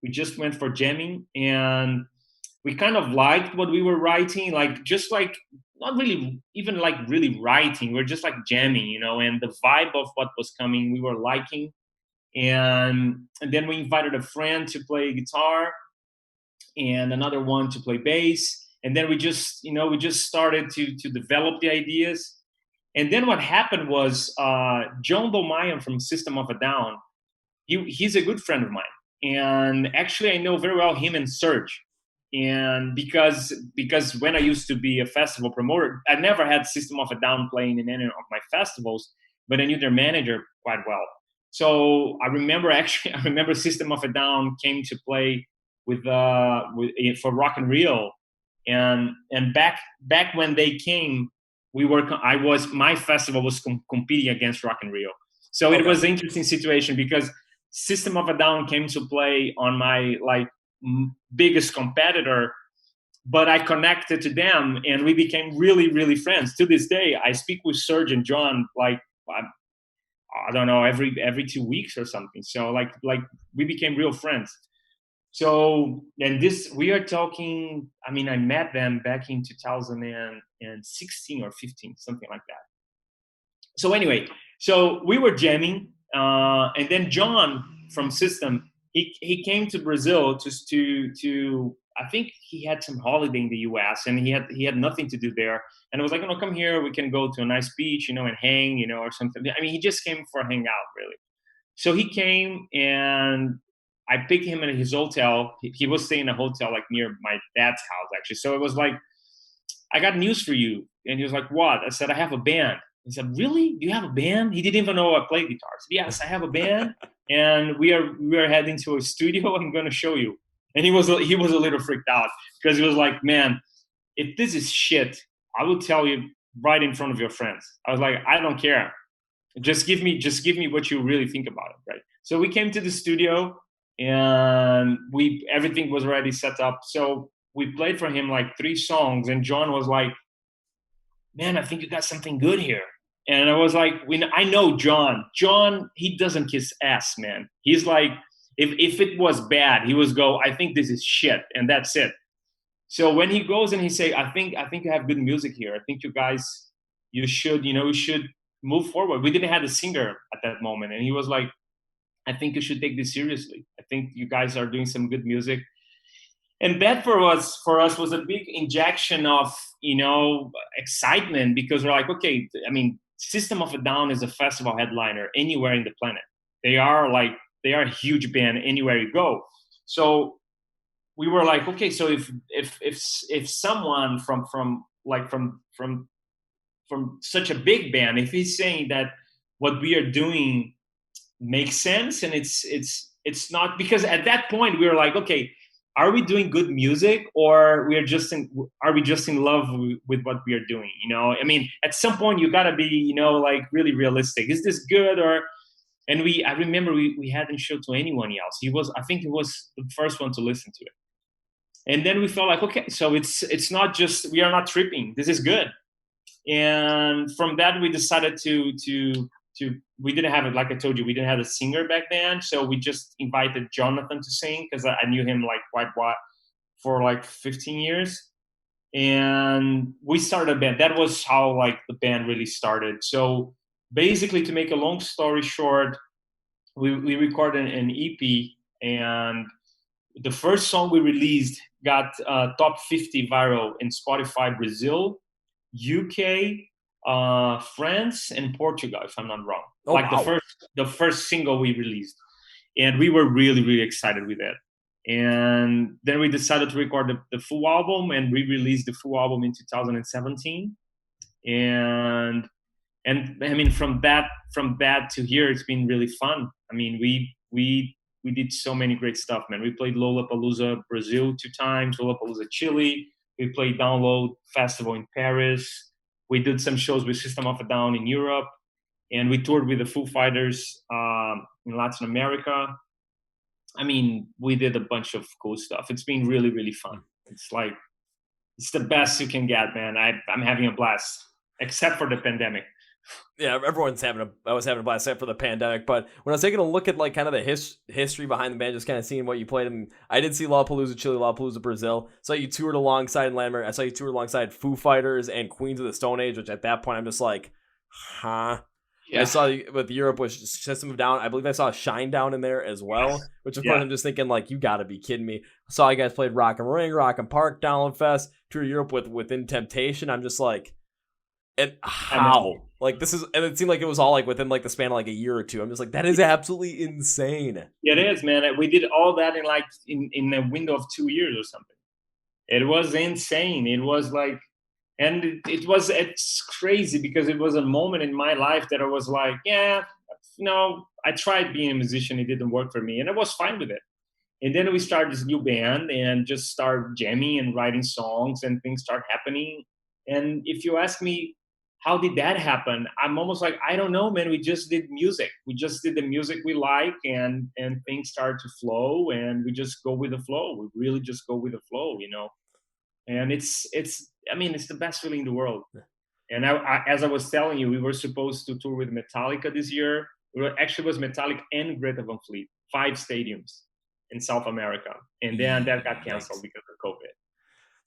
we just went for jamming, and we kind of liked what we were writing, like just like not really even like really writing. We're just like jamming, and the vibe of what was coming, we were liking. And then we invited a friend to play guitar and another one to play bass. And then we just started to develop the ideas. And then what happened was John Dolmayan from System of a Down, he's a good friend of mine, and actually I know very well him and Serge. And because when I used to be a festival promoter, I never had System of a Down playing in any of my festivals, but I knew their manager quite well. So I remember actually I remember System of a Down came to play with for Rock and Rio, and back when they came, I was my festival was competing against Rock and Rio. So it Okay. was an interesting situation because System of a Down came to play on my like biggest competitor, but I connected to them and we became really, really friends. To this day, I speak with Serge and John like I don't know every 2 weeks or something. So like we became real friends. So and this we are talking. I mean, I met them back in 2016 or 15, something like that. So anyway, so we were jamming, and then John from System, he came to Brazil to I think he had some holiday in the U.S. and he had nothing to do there, and I was like, come here, we can go to a nice beach, and hang, or something. I mean, he just came for a hangout, really. So he came and I picked him in his hotel. He was staying in a hotel like near my dad's house, actually. So it was like, I got news for you. And he was like, what? I said, I have a band. He said, really? Do you have a band? He didn't even know I played guitar. I said, yes, I have a band, and we are heading to a studio. I'm going to show you. And he was a little freaked out because he was like, man, if this is shit, I will tell you right in front of your friends. I was like, I don't care. Just give me what you really think about it, right? So we came to the studio and everything was already set up. So we played for him like 3 songs, and John was like, man, I think you got something good here. And I was like, I know John. John, he doesn't kiss ass, man. He's like, if it was bad, he was go, I think this is shit, and that's it. So when he goes and he say, I think you have good music here. I think you guys, you should move forward. We didn't have a singer at that moment, and he was like, I think you should take this seriously. I think you guys are doing some good music. And that for us was a big injection of excitement, because we're like, okay, I mean, System of a Down is a festival headliner anywhere in the planet. They are a huge band anywhere you go. So we were like, okay, so if someone from such a big band, if he's saying that what we are doing makes sense, and it's not, because at that point we were like, okay, are we doing good music, or are we just in love with what we are doing? I mean, at some point you gotta be, like really realistic. Is this good? And I remember we hadn't showed to anyone else. I think he was the first one to listen to it. And then we felt like, okay, so it's not just, we are not tripping. This is good. And from that we decided to we didn't have it, like I told you, we didn't have a singer back then, so we just invited Jonathan to sing, because I knew him like quite what for like 15 years. And we started a band. That was how like the band really started. So basically, to make a long story short, we recorded an EP, and the first song we released got top 50 viral in Spotify Brazil, UK, France, and Portugal, if I'm not wrong. Oh, Like wow. the first single we released, and we were really, really excited with that. And then we decided to record the full album, and we released the full album in 2017. And I mean, from that to here, it's been really fun. I mean, we did so many great stuff, man. We played Lollapalooza Brazil 2 times, Lollapalooza Chile. We played Download Festival in Paris. We did some shows with System of a Down in Europe. and we toured with the Foo Fighters in Latin America. I mean, we did a bunch of cool stuff. It's been really, really fun. It's like it's the best you can get, man. I'm having a blast, except for the pandemic. Yeah, I was having a blast except for the pandemic. But when I was taking a look at like kind of the history behind the band, just kind of seeing what you played, and I did see Lollapalooza Chile, Lollapalooza Brazil. Saw you toured alongside Landmer. I saw you toured alongside Foo Fighters and Queens of the Stone Age, which at that point I'm just like, huh. Yeah. I saw you with Europe with System of a Down. I believe I saw Shine Down in there as well, which of course I'm just thinking like, you got to be kidding me. I saw you guys played Rock and Ring, Rock and Park, Download Fest, tour Europe with Within Temptation. I'm just like, and how? Like this is, and it seemed like it was all like within like the span of like a year or two. I'm just like, that is absolutely insane. It is, man. We did all that in like in a window of 2 years or something. It was insane. It was like, and it's crazy because it was a moment in my life that I was like, yeah, I tried being a musician. It didn't work for me, and I was fine with it. And then we started this new band and just start jamming and writing songs, and things start happening. And if you ask me, how did that happen? I'm almost like, I don't know, man. We just did music. We just did the music we like, and things start to flow, and we just go with the flow. We really just go with the flow, And it's the best feeling in the world. And as I was telling you, we were supposed to tour with Metallica this year. Actually, was Metallica and Greta Van Fleet, 5 stadiums in South America, and then that got canceled because of COVID.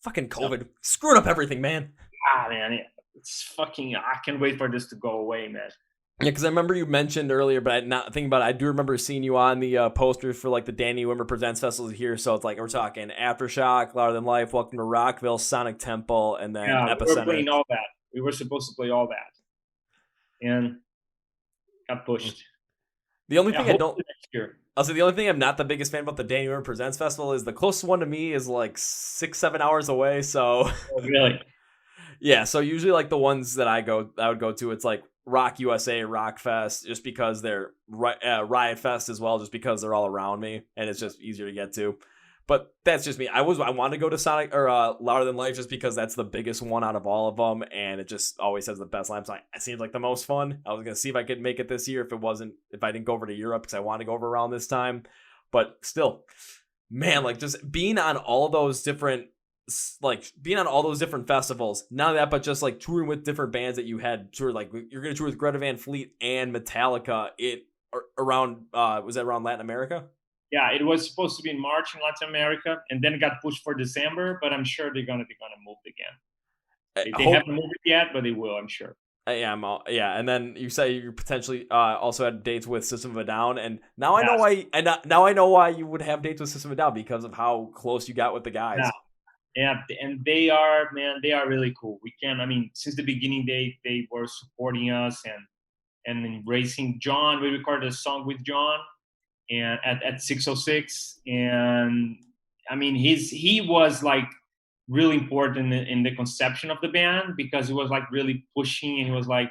Fucking COVID screwed up everything, man. Man, it's fucking. I can't wait for this to go away, man. Yeah, because I remember you mentioned earlier, but I'm not thinking about it. I do remember seeing you on the posters for like the Danny Wimmer Presents Festivals here. So it's like we're talking Aftershock, Louder Than Life, Welcome to Rockville, Sonic Temple, and then Epicenter. We were playing all that. We were supposed to play all that, and got pushed. The only thing the only thing I'm not the biggest fan about the Danny Wimmer Presents Festival is the closest one to me is like 6-7 hours away. So really, yeah. So usually like the ones that I would go to, it's like Rock USA, Rock Fest, just because they're Riot Fest as well, just because they're all around me and it's just easier to get to. But that's just me. I want to go to Sonic or Louder Than Life just because that's the biggest one out of all of them, and it just always has the best lineup. It seems like the most fun. I was gonna see if I could make it this year if I didn't go over to Europe because I want to go over around this time. But still, man, like just being on all those different festivals. Not that, but just like touring with different bands that you had toured. Like you're gonna tour with Greta Van Fleet and Metallica. Was that around Latin America? Yeah, it was supposed to be in March in Latin America, and then it got pushed for December. But I'm sure they're gonna move again. They haven't moved it yet, but they will, I'm sure. Yeah, and then you say you potentially also had dates with System of a Down, and now I know why. And now I know why you would have dates with System of a Down because of how close you got with the guys. Yeah, and they are really cool. Since the beginning, they were supporting us and embracing John. We recorded a song with John. And at 606, and he was like really important in the conception of the band because he was like really pushing, and he was like,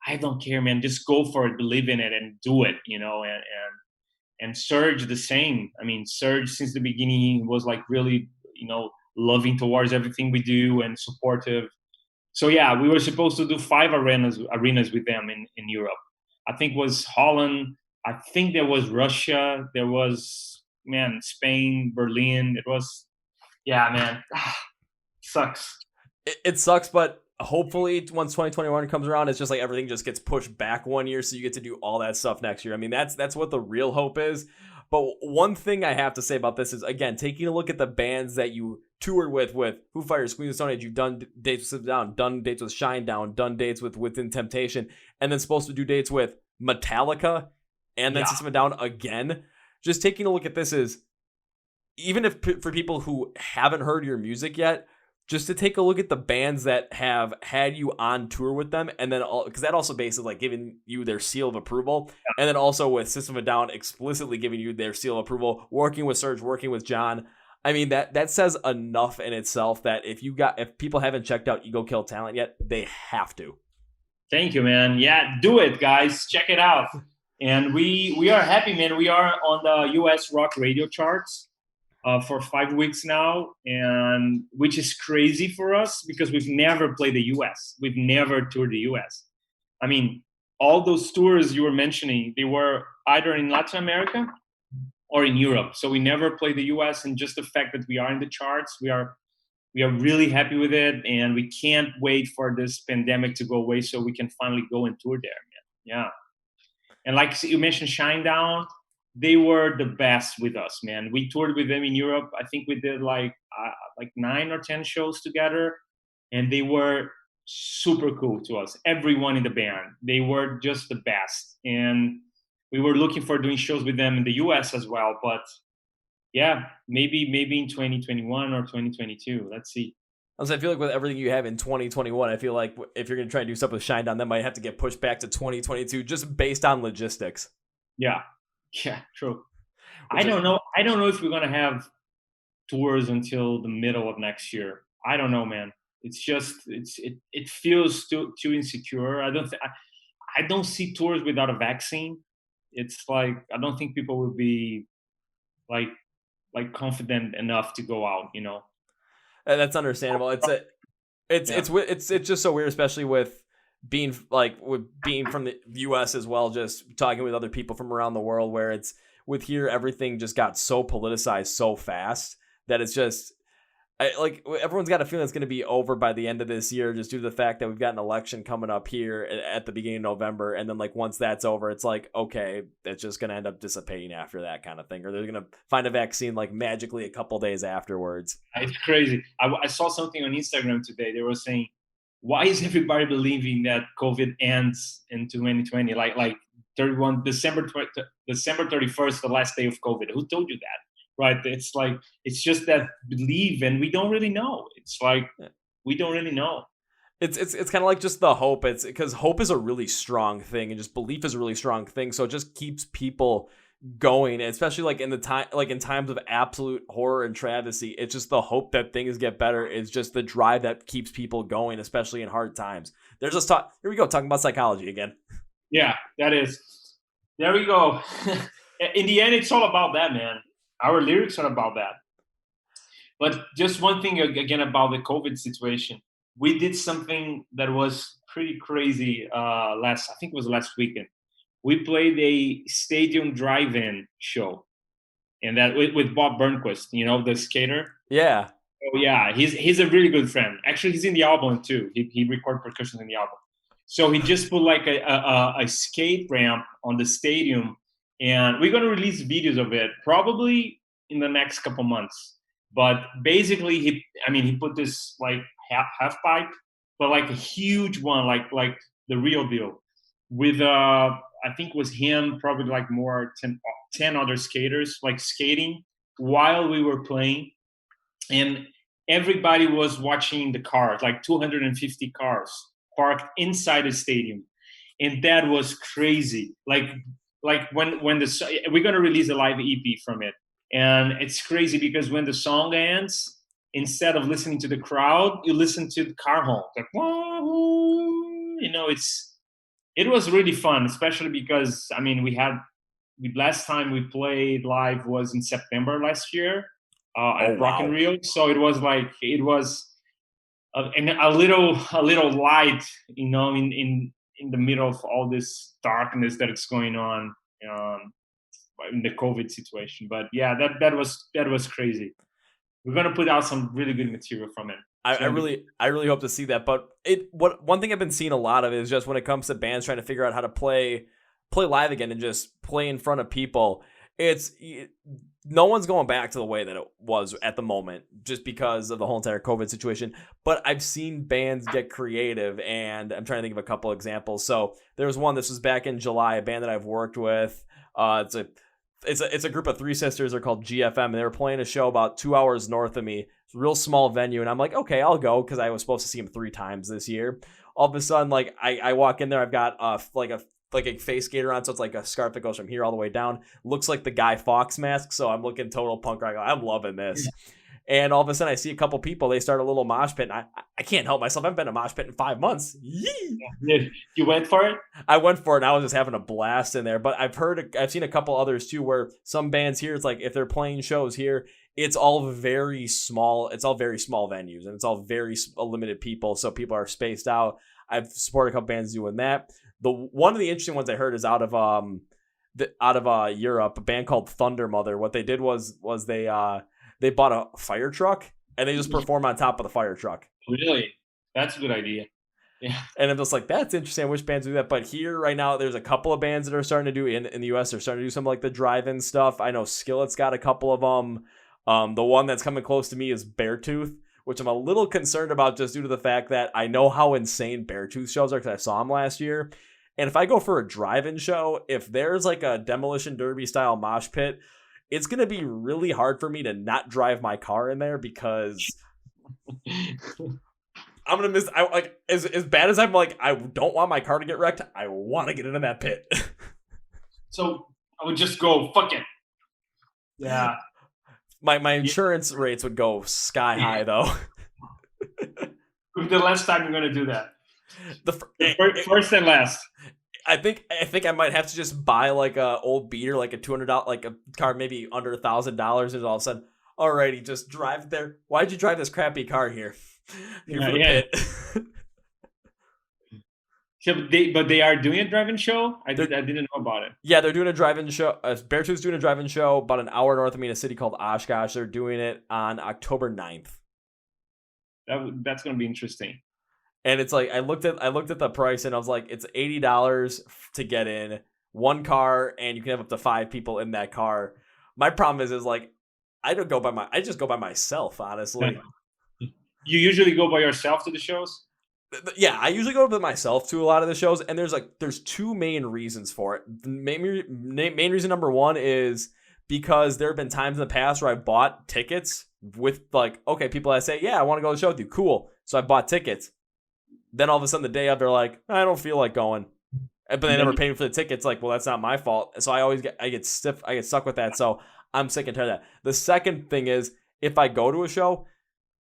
I don't care, man, just go for it, believe in it, and do it, and Serge the same. Serge since the beginning was like really loving towards everything we do and supportive. So yeah, we were supposed to do 5 arenas with them in Europe. I think it was Holland. I think there was Russia. There was, Spain, Berlin. It was, sucks. It sucks, but hopefully once 2021 comes around, it's just like everything just gets pushed back 1 year, so you get to do all that stuff next year. That's what the real hope is. But one thing I have to say about this is, again, taking a look at the bands that you toured with Foo Fighters, Queens of the Stone Age, you've done dates with Sit Down, done dates with Shine Down, done dates with Within Temptation, and then supposed to do dates with Metallica and then System of a Down again. Just taking a look at this is, even if for people who haven't heard your music yet, just to take a look at the bands that have had you on tour with them, and then because that also basically like giving you their seal of approval, and then also with System of a Down explicitly giving you their seal of approval, working with Serge, working with John. That says enough in itself that if people haven't checked out Ego Kill Talent yet, they have to. Thank you, man. Yeah, do it, guys. Check it out. And we are happy, man. We are on the US rock radio charts for 5 weeks now, and which is crazy for us because we've never played the US. We've never toured the US. all those tours you were mentioning, they were either in Latin America or in Europe. So we never played the US, and just the fact that we are in the charts, we are really happy with it, and we can't wait for this pandemic to go away so we can finally go and tour there, man. Yeah. And like you mentioned, Shinedown, they were the best with us, man. We toured with them in Europe. I think we did like 9 or 10 shows together, and they were super cool to us. Everyone in the band, they were just the best. And we were looking for doing shows with them in the US as well, but yeah, maybe in 2021 or 2022. Let's see. I feel like with everything you have in 2021, I feel like if you're going to try and do stuff with Shinedown, that might have to get pushed back to 2022 just based on logistics. Yeah, true. I don't know if we're going to have tours until the middle of next year. I don't know, man. It's just it feels too insecure. I don't see tours without a vaccine. It's like I don't think people will be like confident enough to go out, you know. And that's understandable. It's just so weird, especially with being from the US as well, just talking with other people from around the world, where it's with here, everything just got so politicized so fast that it's just everyone's got a feeling it's going to be over by the end of this year, just due to the fact that we've got an election coming up here at the beginning of November. And then once that's over, it's like, okay, it's just going to end up dissipating after that kind of thing. Or they're going to find a vaccine magically a couple days afterwards. It's crazy. I saw something on Instagram today. They were saying, why is everybody believing that COVID ends in 2020? Like 31 December 31st, the last day of COVID. Who told you that? Right? It's like, it's just that belief, and we don't really know. It's like, we don't really know. It's kind of like just the hope. It's because hope is a really strong thing, and just belief is a really strong thing. So it just keeps people going, and especially in times of absolute horror and travesty. It's just the hope that things get better. It's just the drive that keeps people going, especially in hard times. There's just here we go, talking about psychology again. Yeah, that is. There we go. In the end, it's all about that, man. Our lyrics are about that. But just one thing again about the COVID situation. We did something that was pretty crazy I think it was last weekend. We played a stadium drive-in show, and that with Bob Burnquist, you know, the skater. Yeah. Oh yeah, he's a really good friend. Actually, he's in the album too. He recorded percussion in the album. So he just put a skate ramp on the stadium, and we're gonna release videos of it probably in the next couple months. But basically, he put this half pipe, but a huge one, like the real deal, with I think it was him, probably more 10 other skaters skating while we were playing, and everybody was watching the cars, 250 cars parked inside the stadium, and that was crazy. When we're gonna release a live EP from it, and it's crazy because when the song ends, instead of listening to the crowd, you listen to the car horn, it was really fun, especially because last time we played live was in September last year at Rock in Rio, so it was a little light, in the middle of all this darkness that is going on in the COVID situation. But yeah, that was crazy. We're gonna put out some really good material from it. I really hope to see that. But one thing I've been seeing a lot of is just when it comes to bands trying to figure out how to play live again and just play in front of people. No one's going back to the way that it was at the moment, just because of the whole entire COVID situation. But I've seen bands get creative, and I'm trying to think of a couple examples. So there was one. This was back in July. A band that I've worked with. It's a group of three sisters. They're called GFM, and they were playing a show about 2 hours north of me. It's a real small venue, and I'm like, okay, I'll go, because I was supposed to see them 3 times this year. All of a sudden, I walk in there, I've got a face skater on, so it's a scarf that goes from here all the way down. Looks like the Guy Fawkes mask, so I'm looking total punk rock. I'm loving this. And all of a sudden, I see a couple people. They start a little mosh pit, and I can't help myself. I haven't been in a mosh pit in 5 months. Yee! You went for it? I went for it, and I was just having a blast in there. But I've seen a couple others, too, where some bands here, it's if they're playing shows here, it's all very small. It's all very small venues, and it's all very limited people, so people are spaced out. I've supported a couple bands doing that. one of the interesting ones I heard is out of Europe, a band called Thunder Mother. What they did was they bought a fire truck and they just perform on top of the fire truck. Really? That's a good idea. Yeah. And I'm just like, that's interesting. I wish bands do that. But here right now, there's a couple of bands that are starting to do in the US. They're starting to do some like the drive-in stuff. I know Skillet's got a couple of them. The one that's coming close to me is Beartooth, which I'm a little concerned about just due to the fact that I know how insane Beartooth shows are because I saw them last year. And if I go for a drive-in show, if there's like a Demolition Derby style mosh pit, it's going to be really hard for me to not drive my car in there because I'm going to miss. As bad as I'm like, I don't want my car to get wrecked. I want to get into that pit. So I would just go, fuck it. Yeah. My insurance rates would go sky high though. The last time you're going to do that. First and last. I think I might have to just buy like a old beater, like a $200, like a car maybe under $1,000, and all of a sudden, alrighty, just drive there. Why'd you drive this crappy car here? Here for the pit. So but they are doing a drive-in show? I didn't know about it. Yeah, they're doing a drive-in show. Beartooth's doing a drive-in show about an hour north of me in a city called Oshkosh. They're doing it on October 9th. That's going to be interesting. And it's like I looked at the price and I was like, it's $80 to get in one car, and you can have up to 5 people in that car. My problem is like I just go by myself, honestly. You usually go by yourself to the shows? Yeah, I usually go by myself to a lot of the shows, and there's 2 main reasons for it. The main reason number 1 is because there have been times in the past where I bought tickets with like, okay, people that say, yeah, I want to go to the show with you, cool. So I bought tickets. Then all of a sudden the day of, they're like, I don't feel like going. But they never pay me for the tickets. Like, well, that's not my fault. So I get stuck with that. So I'm sick and tired of that. The second thing is, if I go to a show,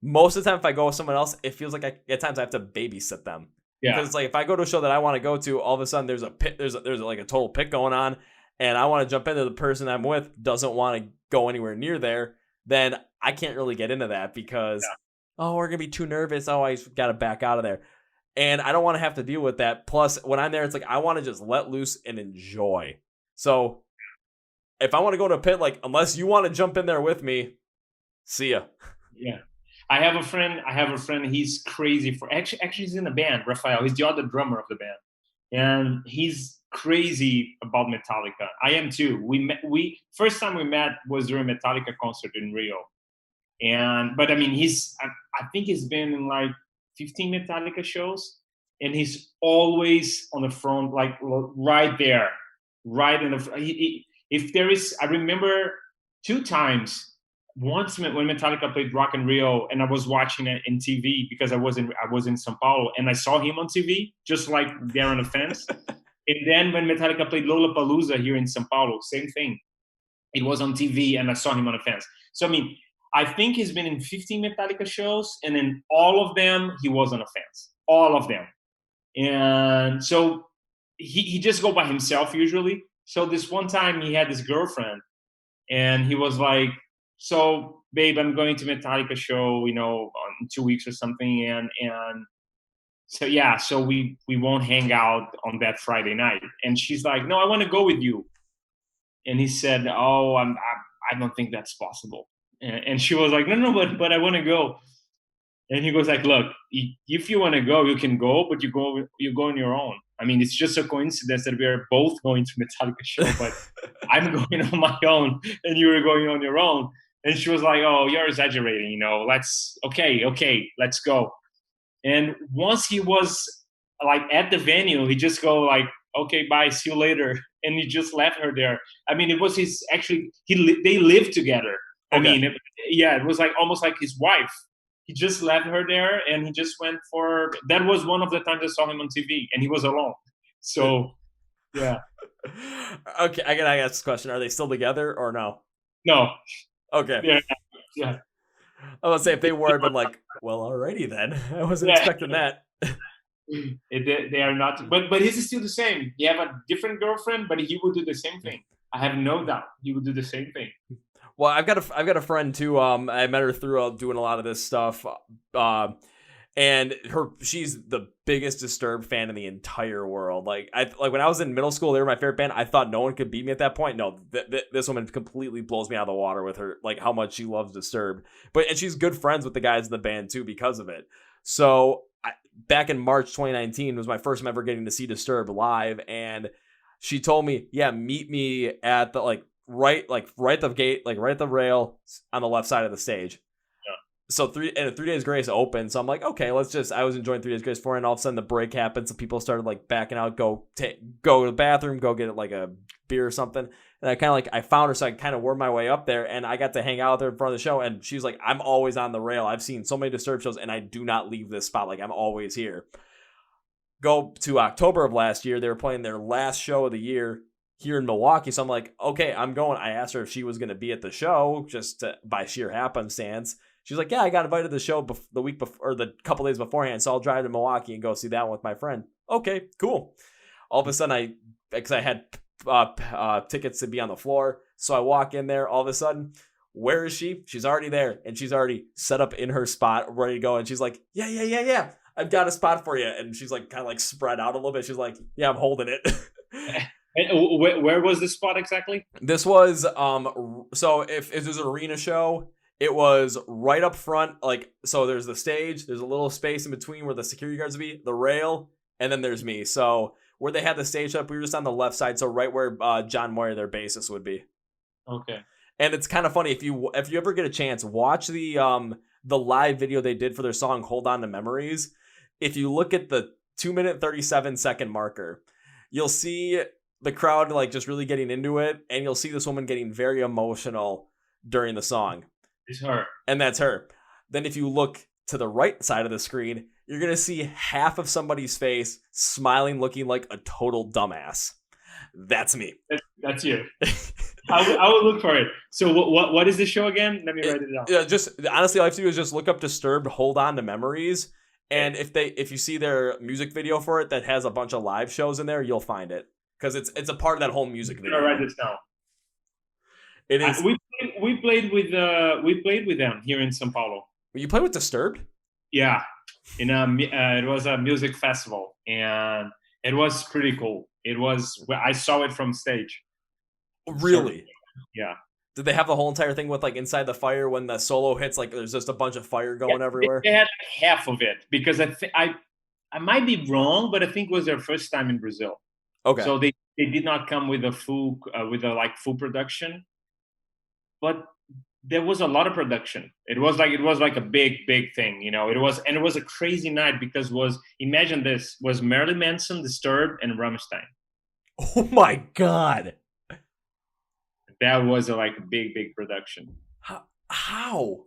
most of the time if I go with someone else, it feels like at times I have to babysit them. Yeah. Because it's like if I go to a show that I want to go to, all of a sudden there's a pit, there's like a total pit going on, and I want to jump into the person I'm with doesn't want to go anywhere near there, then I can't really get into that because we're gonna be too nervous. Oh, I got to back out of there. And I don't want to have to deal with that. Plus, when I'm there, it's like I want to just let loose and enjoy. So if I want to go to a pit, like unless you want to jump in there with me, see ya. Yeah. I have a friend. He's crazy for actually he's in a band. Raphael. He's the other drummer of the band, and he's crazy about Metallica. I am too. We first time we met was during a Metallica concert in Rio, but I mean I think he's been in like 15 Metallica shows, and he's always on the front, like right there, right in the front. If there is, I remember 2 times. Once when Metallica played Rock in Rio, and I was watching it in TV because I was in São Paulo, and I saw him on TV, just like there on the fence. And then when Metallica played Lollapalooza here in São Paulo, same thing. It was on TV, and I saw him on the fence. So I mean, I think he's been in 15 Metallica shows, and in all of them, he was on a fence. All of them. And so he just go by himself usually. So this one time he had this girlfriend, and he was like, so babe, I'm going to Metallica show, in 2 weeks or something. And so, yeah, so we won't hang out on that Friday night. And she's like, no, I want to go with you. And he said, oh, I don't think that's possible. And she was like, no, but I want to go. And he goes like, look, if you want to go, you can go, but you go on your own. I mean, it's just a coincidence that we are both going to Metallica show, but I'm going on my own and you were going on your own. And she was like, oh, you're exaggerating, okay, let's go. And once he was like at the venue, he just go like, okay, bye, see you later. And he just left her there. I mean, it was they lived together. Okay. I mean, it was like almost like his wife. He just left her there, and he just went that was one of the times I saw him on TV, and he was alone. So, yeah. Okay, I gotta ask this question. Are they still together or no? No. Okay. Yeah. I was gonna say, if they were, I'd been like, well, alrighty then. I wasn't expecting that. They are not, but he's still the same. He have a different girlfriend, but he would do the same thing. I have no doubt he would do the same thing. Well, I've got a friend too. I met her through doing a lot of this stuff. And she's the biggest Disturbed fan in the entire world. Like when I was in middle school, they were my favorite band. I thought no one could beat me at that point. No, this woman completely blows me out of the water with her, like how much she loves Disturbed. And she's good friends with the guys in the band too because of it. So back in March 2019 was my first time ever getting to see Disturbed live, and she told me, "Yeah, meet me at the right the gate, right at the rail on the left side of the stage." So 3 Days Grace opened, so I'm like, okay, I was enjoying 3 Days Grace for it, and all of a sudden the break happened, so people started like backing out, go to the bathroom, go get like a beer or something, and I found her, so I kind of wormed my way up there, and I got to hang out there in front of the show, and she's like, I'm always on the rail, I've seen so many Disturbed shows, and I do not leave this spot, like I'm always here. Go to October of last year, they were playing their last show of the year here in Milwaukee, so I'm like, okay, I'm going. I asked her if she was going to be at the show, just by sheer happenstance. She's like, yeah, I got invited to the show the week before, or the couple days beforehand, so I'll drive to Milwaukee and go see that one with my friend. Okay, cool. All of a sudden, because I had tickets to be on the floor, so I walk in there. All of a sudden, where is she? She's already there, and she's already set up in her spot, ready to go. And she's like, yeah, I've got a spot for you. And she's like, kind of like spread out a little bit. She's like, yeah, I'm holding it. And where was this spot exactly? This was so if there's an arena show. It was right up front, so there's the stage, there's a little space in between where the security guards would be, the rail, and then there's me. So where they had the stage up, we were just on the left side, so right where John Moyer, their bassist, would be. Okay. And it's kind of funny, if you ever get a chance, watch the live video they did for their song Hold On to Memories. If you look at the 2-minute 37-second marker, you'll see the crowd just really getting into it, and you'll see this woman getting very emotional during the song. It's her. And that's her. Then if you look to the right side of the screen, you're going to see half of somebody's face smiling, looking like a total dumbass. That's me. That's you. I will look for it. So what is the show again? Let me write it down. Yeah, just honestly, all I have to do is just look up Disturbed, Hold On to Memories. And if you see their music video for it that has a bunch of live shows in there, you'll find it. Because it's a part of that whole music video. I'm going to write this down. It is. We played with them here in São Paulo. You played with Disturbed? Yeah, it was a music festival, and it was pretty cool. I saw it from stage. Really? Yeah. Did they have the whole entire thing with inside the fire when the solo hits? There's just a bunch of fire going everywhere. They had half of it because I might be wrong, but I think it was their first time in Brazil. Okay. So they did not come with a full production. But there was a lot of production. It was like a big thing, It was a crazy night because imagine this was Marilyn Manson, Disturbed, and Rammstein. Oh my God! That was a big production. How?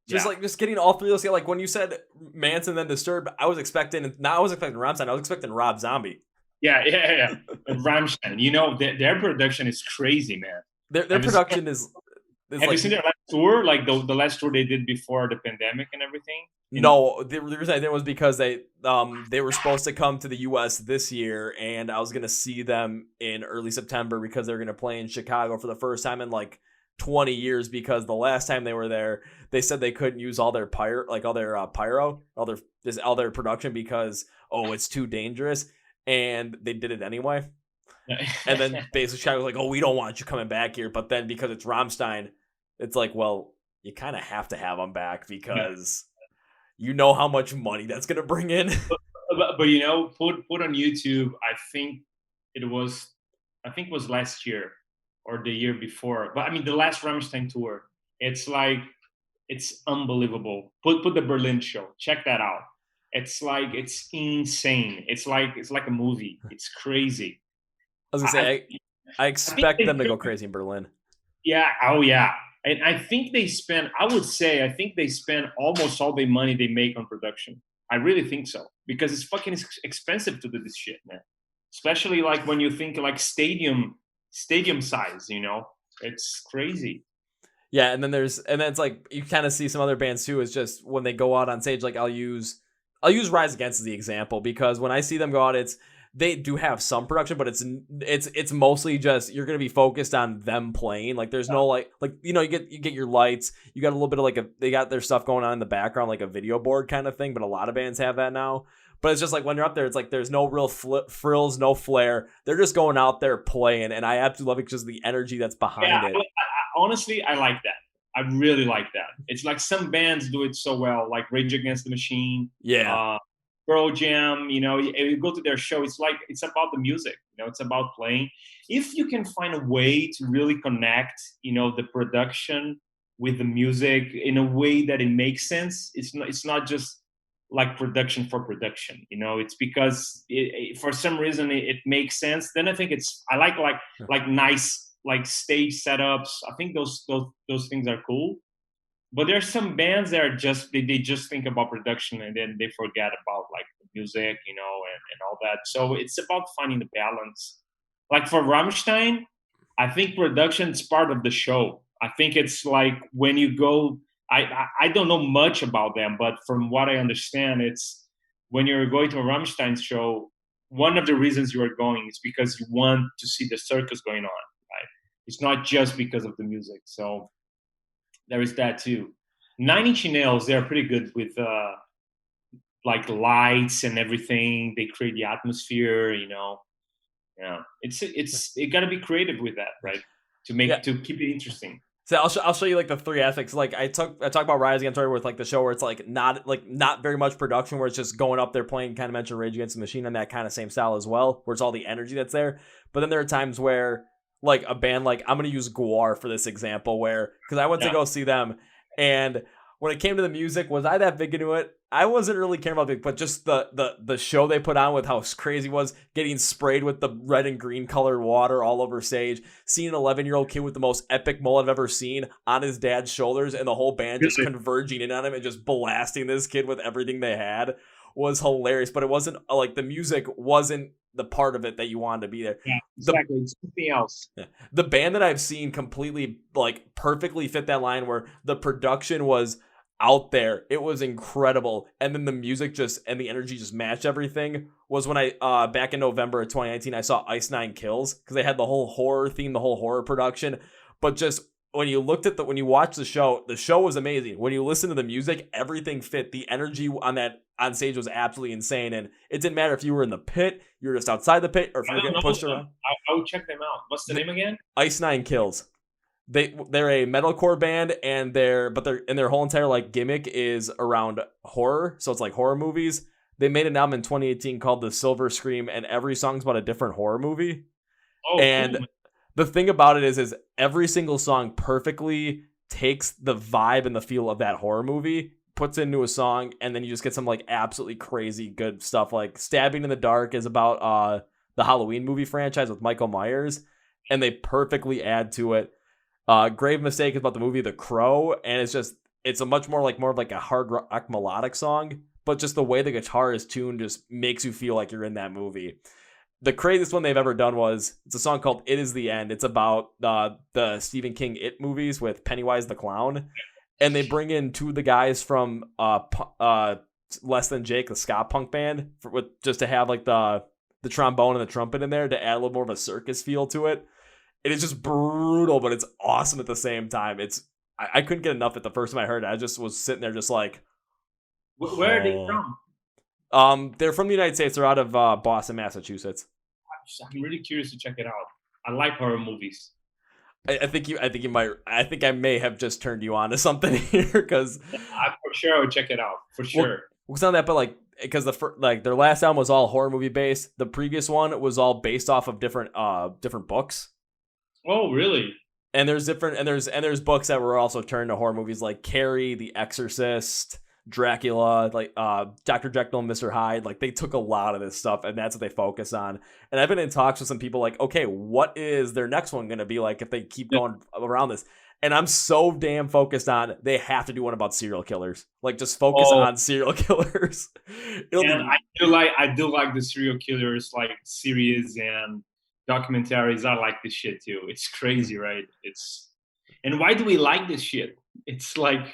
Just getting all three of those. When you said Manson then Disturbed, I was expecting Rammstein. I was expecting Rob Zombie. Yeah. Rammstein. Their production is crazy, man. Their production is. Have you seen their last tour? The last tour they did before the pandemic and everything? No, the reason I did was because they were supposed to come to the U.S. this year, and I was going to see them in early September because they were going to play in Chicago for the first time in 20 years. Because the last time they were there, they said they couldn't use all their pyro, all their production because it's too dangerous, and they did it anyway. And then basically Chicago was like, we don't want you coming back here. But then because it's Rammstein, it's well, you kind of have to have them back because you know how much money that's going to bring in. but put on YouTube, I think it was last year or the year before. But I mean, the last Rammstein tour, it's unbelievable. Put the Berlin show. Check that out. It's insane. It's like a movie. It's crazy. I was going to say, I expect them to go crazy in Berlin. Yeah. Oh, yeah. And I think they spend almost all the money they make on production. I really think so. Because it's fucking expensive to do this shit, man. Especially when you think stadium size, It's crazy. Yeah, and then it's you kind of see some other bands too, is just when they go out on stage, I'll use Rise Against as the example, because when I see them go out, they do have some production, but it's mostly just you're gonna be focused on them playing. Like there's no like you know you get your lights, you got a little bit of like they got their stuff going on in the background like a video board kind of thing, but a lot of bands have that now. But it's just like when you're up there, it's like there's no real frills, no flair. They're just going out there playing, and I absolutely love it because the energy that's behind it. Honestly, I like that. I really like that. It's like some bands do it so well, like Rage Against the Machine, Yeah, Pearl Jam. You know, you go to their show. It's like it's about the music. You know, it's about playing. If you can find a way to really connect, you know, the production with the music in a way that it makes sense, it's not just like production for production. You know, it's because for some reason it makes sense. Then I think it's I like nice like stage setups. I think those things are cool. But there's some bands that are just they just think about production and then they forget about like the music, you know, and all that. So it's about finding the balance. Like for Rammstein, I think production is part of the show. I think it's like when you go. I don't know much about them, but from what I understand, it's when you're going to a Rammstein show. One of the reasons you are going is because you want to see the circus going on. Right? It's not just because of the music. So there is that too. Nine Inch Nails, they're pretty good with like lights and everything. They create the atmosphere, you know. Yeah, it's it got to be creative with that, right? To yeah. make to keep it interesting. So I'll show you like the three aspects. Like I talk about Rise Against Fire with like the show where it's like not very much production, where it's just going up there playing. Kind of mentioned Rage Against the Machine and that kind of same style as well, where it's all the energy that's there. But then there are times where like a band like I'm gonna use Guar for this example, where because I went to go see them, and when it came to the music, was I that big into it? I wasn't really caring about it, but just the show they put on with how crazy it was, getting sprayed with the red and green colored water all over stage, seeing an 11-year-old kid with the most epic mullet I've ever seen on his dad's shoulders, and the whole band just converging in on him and just blasting this kid with everything they had was hilarious. But it wasn't like the music wasn't the part of it that you wanted to be there. Yeah, exactly. It's something else. The band that I've seen completely like perfectly fit that line where the production was out there. It was incredible. And then the music just and the energy just matched everything was when I back in November of 2019 I saw Ice Nine Kills because they had the whole horror theme, the whole horror production. But just when you looked at when you watched the show was amazing. When you listen to the music, everything fit. The energy on stage was absolutely insane. And it didn't matter if you were in the pit, you were just outside the pit, or if you were getting pushed around. I would check them out. What's the name again? Ice Nine Kills. They're a metalcore band and their whole entire like gimmick is around horror, so it's like horror movies. They made an album in 2018 called The Silver Scream, and every song's about a different horror movie. Oh, and cool. The thing about it is every single song perfectly takes the vibe and the feel of that horror movie, puts it into a song, and then you just get some like absolutely crazy good stuff. Like Stabbing in the Dark is about the Halloween movie franchise with Michael Myers, and they perfectly add to it. Grave Mistake is about the movie The Crow, and it's a much more of like a hard rock melodic song, but just the way the guitar is tuned just makes you feel like you're in that movie. The craziest one they've ever done it's a song called It Is the End. It's about the Stephen King It movies with Pennywise the Clown, and they bring in two of the guys from Less Than Jake, the ska punk band, just to have like the trombone and the trumpet in there to add a little more of a circus feel to it. It is just brutal, but it's awesome at the same time. I couldn't get enough it the first time I heard it. I just was sitting there just like, where are they from? They're from the United States. They're out of Boston, Massachusetts. I'm really curious to check it out. I like horror movies. I think you might. I think I may have just turned you on to something here because for sure I would check it out for sure. Well, it's not that, but like because their last album was all horror movie based. The previous one was all based off of different books. Oh, really? And there's books that were also turned to horror movies like Carrie, The Exorcist, Dracula, like Dr. Jekyll and Mr. Hyde. Like they took a lot of this stuff and that's what they focus on. And I've been in talks with some people like, okay, what is their next one going to be like if they keep going around this? And I'm so damn focused on they have to do one about serial killers. Like just focus on serial killers. I do like the serial killers like series and documentaries. I like this shit too. It's crazy, right? And why do we like this shit? It's like,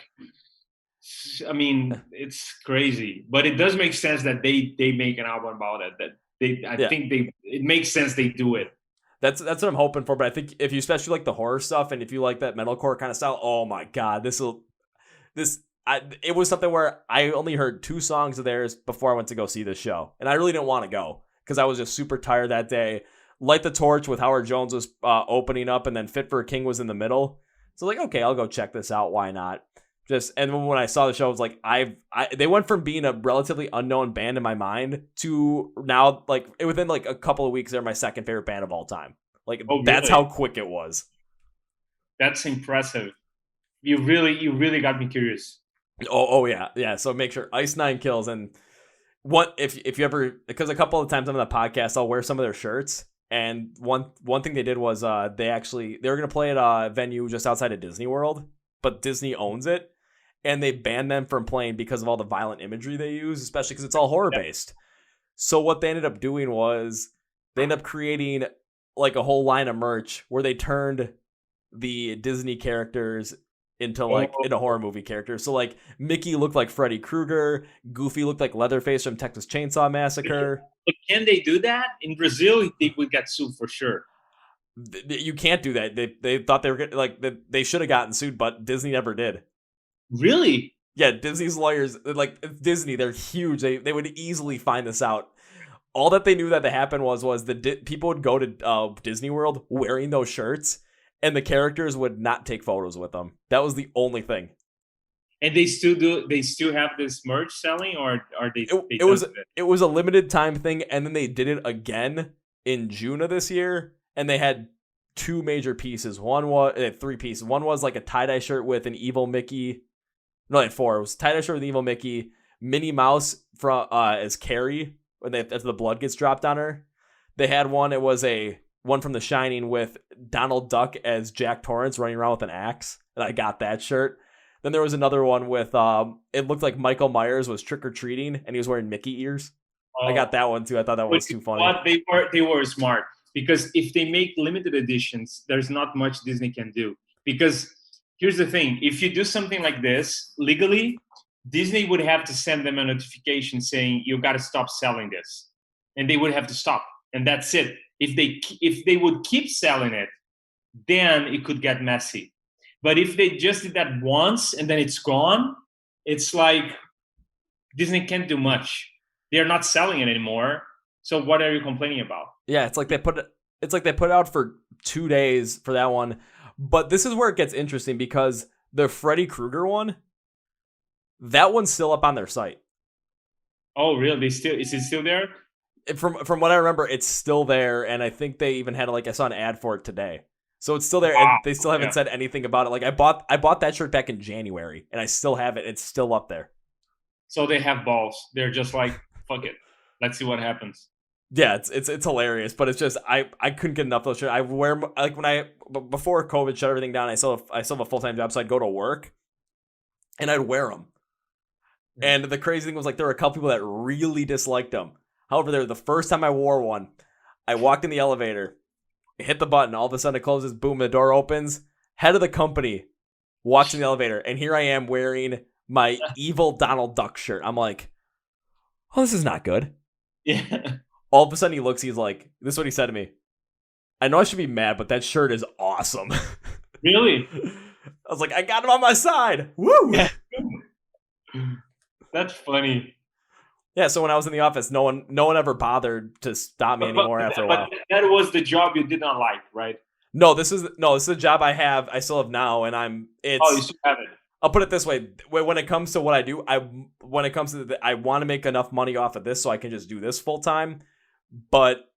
I mean, it's crazy, but it does make sense that they make an album about it. That I Yeah. think it makes sense they do it. That's what I'm hoping for. But I think if you especially like the horror stuff and if you like that metalcore kind of style, oh my god, it was something where I only heard 2 songs of theirs before I went to go see this show, and I really didn't want to go because I was just super tired that day. Light the Torch with Howard Jones was opening up, and then Fit for a King was in the middle. So like, okay, I'll go check this out. Why not? And when I saw the show, I was like, they went from being a relatively unknown band in my mind to now, like within like a couple of weeks, they're my second favorite band of all time. Like that's how quick it was. That's impressive. You really got me curious. Oh yeah. So make sure Ice Nine Kills, and what if you ever, because a couple of times on the podcast I'll wear some of their shirts, and one thing they did was they were gonna play at a venue just outside of Disney World, but Disney owns it, and they banned them from playing because of all the violent imagery they use, especially because it's all horror based. So what they ended up doing was they ended up creating like a whole line of merch where they turned the Disney characters into like in a horror movie character. So like Mickey looked like Freddy Krueger, Goofy looked like Leatherface from Texas Chainsaw Massacre. But can they do that in Brazil? They would get sued for sure. You can't do that. They thought they were like they should have gotten sued, but Disney never did. Really? Yeah, Disney's lawyers, like Disney, they're huge. They would easily find this out. All that they knew that happened was people would go to Disney World wearing those shirts, and the characters would not take photos with them. That was the only thing. And they still have this merch selling, or are they? It was a limited time thing, and then they did it again in June of this year, and they had 2 major pieces. 3 pieces. One was like a tie-dye shirt with an evil Mickey. No, like 4. It was tie-dye shirt with evil Mickey, Minnie Mouse from as Carrie after the blood gets dropped on her. They had one. It was one from The Shining with Donald Duck as Jack Torrance running around with an axe, and I got that shirt. Then there was another one with it looked like Michael Myers was trick-or-treating, and he was wearing Mickey ears. I got that one too. I thought that was too funny. But they were smart, because if they make limited editions, there's not much Disney can do. Because here's the thing: if you do something like this legally, Disney would have to send them a notification saying you got to stop selling this, and they would have to stop, and that's it. If they would keep selling it, then it could get messy. But if they just did that once and then it's gone, it's like Disney can't do much. They're not selling it anymore. So what are you complaining about? Yeah, it's like they put it out for 2 days for that one. But this is where it gets interesting, because the Freddy Krueger one, that one's still up on their site. Oh, really? Is it still there? From what I remember, it's still there, and I think they even had I saw an ad for it today. So it's still there, wow. And they still haven't said anything about it. Like I bought that shirt back in January, and I still have it. It's still up there. So they have balls. They're just like, fuck it, let's see what happens. Yeah, it's hilarious, but it's just I couldn't get enough of those shirts. I wear before COVID shut everything down. I still have a full-time job, so I'd go to work, and I'd wear them. And the crazy thing was there were a couple people that really disliked them. However, the first time I wore one, I walked in the elevator, hit the button, all of a sudden it closes, boom, the door opens. Head of the company walks in the elevator, and here I am wearing my evil Donald Duck shirt. I'm like, oh, this is not good. Yeah. All of a sudden he looks, he's like, this is what he said to me: I know I should be mad, but that shirt is awesome. Really? I was like, I got him on my side. Woo! Yeah. That's funny. Yeah, so when I was in the office, no one ever bothered to stop me anymore after a while. But that was the job you did not like, right? No, this is a job I still have now, and you still have it. I'll put it this way: when it comes to what I do, I want to make enough money off of this so I can just do this full time. But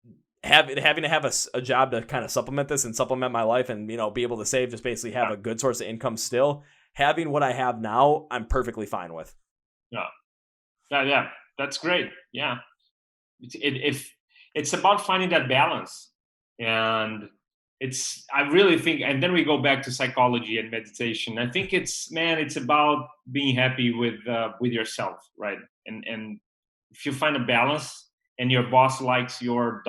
having to have a job to kind of supplement this and supplement my life, and be able to save, just basically have a good source of income still. Having what I have now, I'm perfectly fine with. Yeah, that's great. Yeah, it's about finding that balance, and I really think, and then we go back to psychology and meditation. I think it's about being happy with yourself, right? And if you find a balance, and your boss likes your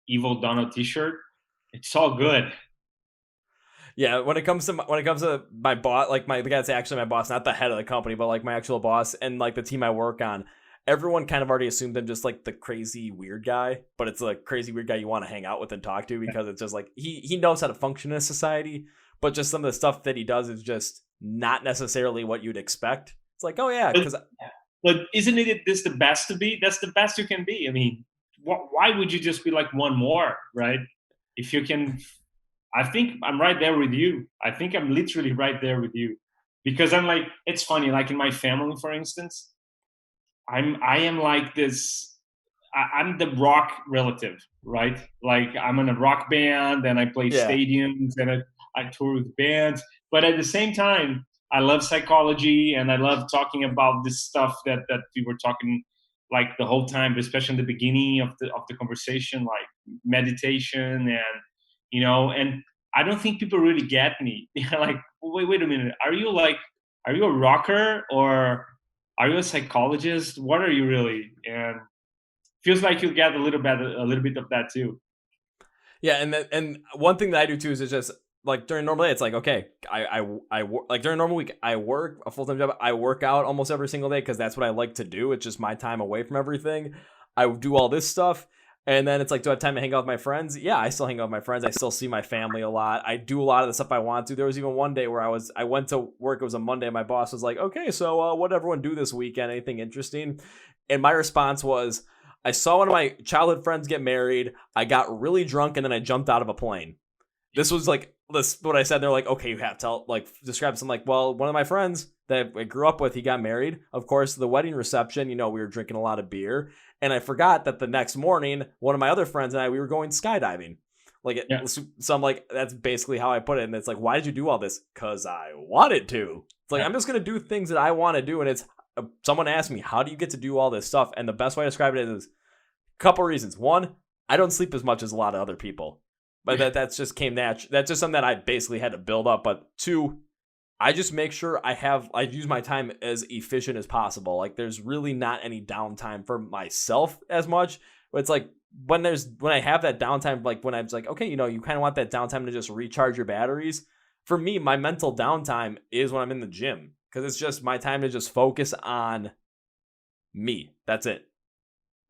evil Donald T-shirt, it's all good. Yeah, when it comes to my boss, the guy that's actually my boss, not the head of the company, but my actual boss and the team I work on, everyone kind of already assumed I'm just like the crazy weird guy, but it's like crazy weird guy you want to hang out with and talk to because it's just like he knows how to function in a society, but just some of the stuff that he does is just not necessarily what you'd expect. It's like, oh yeah, because but isn't it this the best to be? That's the best you can be. I mean, why would you just be like one more, right? If you can, I think I'm right there with you. I think I'm literally right there with you, because I'm like, it's funny. Like in my family, for instance, I am like this. I'm the rock relative, right? Like I'm in a rock band and I play yeah, stadiums and I tour with bands. But at the same time, I love psychology and I love talking about this stuff that we were talking like the whole time, but especially in the beginning of the conversation, like meditation and and I don't think people really get me. They're like, wait a minute, are you a rocker or are you a psychologist? What are you really? And feels like you'll get a little bit of that too. yeah, and one thing that I do too is it's just like during normal day, it's like okay, like during normal week, I work a full time job. I work out almost every single day because that's what I like to do. It's just my time away from everything. I do all this stuff, and then it's like, do I have time to hang out with my friends? Yeah, I still hang out with my friends. I still see my family a lot. I do a lot of the stuff I want to. There was even one day where I went to work. It was a Monday. And my boss was like, okay, so what did everyone do this weekend? Anything interesting? And my response was, I saw one of my childhood friends get married. I got really drunk and then I jumped out of a plane. This was like this what I said. They're like, okay, you have to like describe something. Like, well, one of my friends that I grew up with, he got married. Of course, the wedding reception, we were drinking a lot of beer, and I forgot that the next morning, one of my other friends and I, we were going skydiving. Like, Yeah. so I'm like, that's basically how I put it. And it's like, why did you do all this? Because I wanted to. It's like, Yeah. I'm just gonna do things that I want to do, and it's someone asked me, how do you get to do all this stuff? And the best way to describe it is a couple reasons. One, I don't sleep as much as a lot of other people, but that's just came natural. That's just something that I basically had to build up. But two, I just make sure I use my time as efficient as possible. Like there's really not any downtime for myself as much. But it's like when I have that downtime, like when I'm like, okay, you kind of want that downtime to just recharge your batteries. For me, my mental downtime is when I'm in the gym because it's just my time to just focus on me. That's it.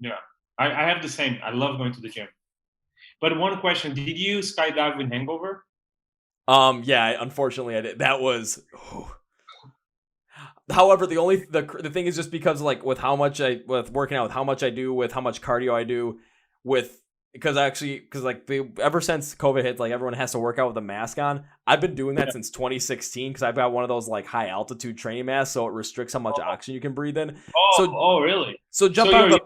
Yeah. I have the same. I love going to the gym. But one question: did you skydive in Hangover? Yeah, unfortunately I did. That was However, the thing is just because like with working out, with how much I do, with how much cardio I do, because like ever since COVID hit, like everyone has to work out with a mask on. I've been doing that since 2016 because I've got one of those like high altitude training masks, so it restricts how much oxygen you can breathe in. Oh, really? So So jump out you're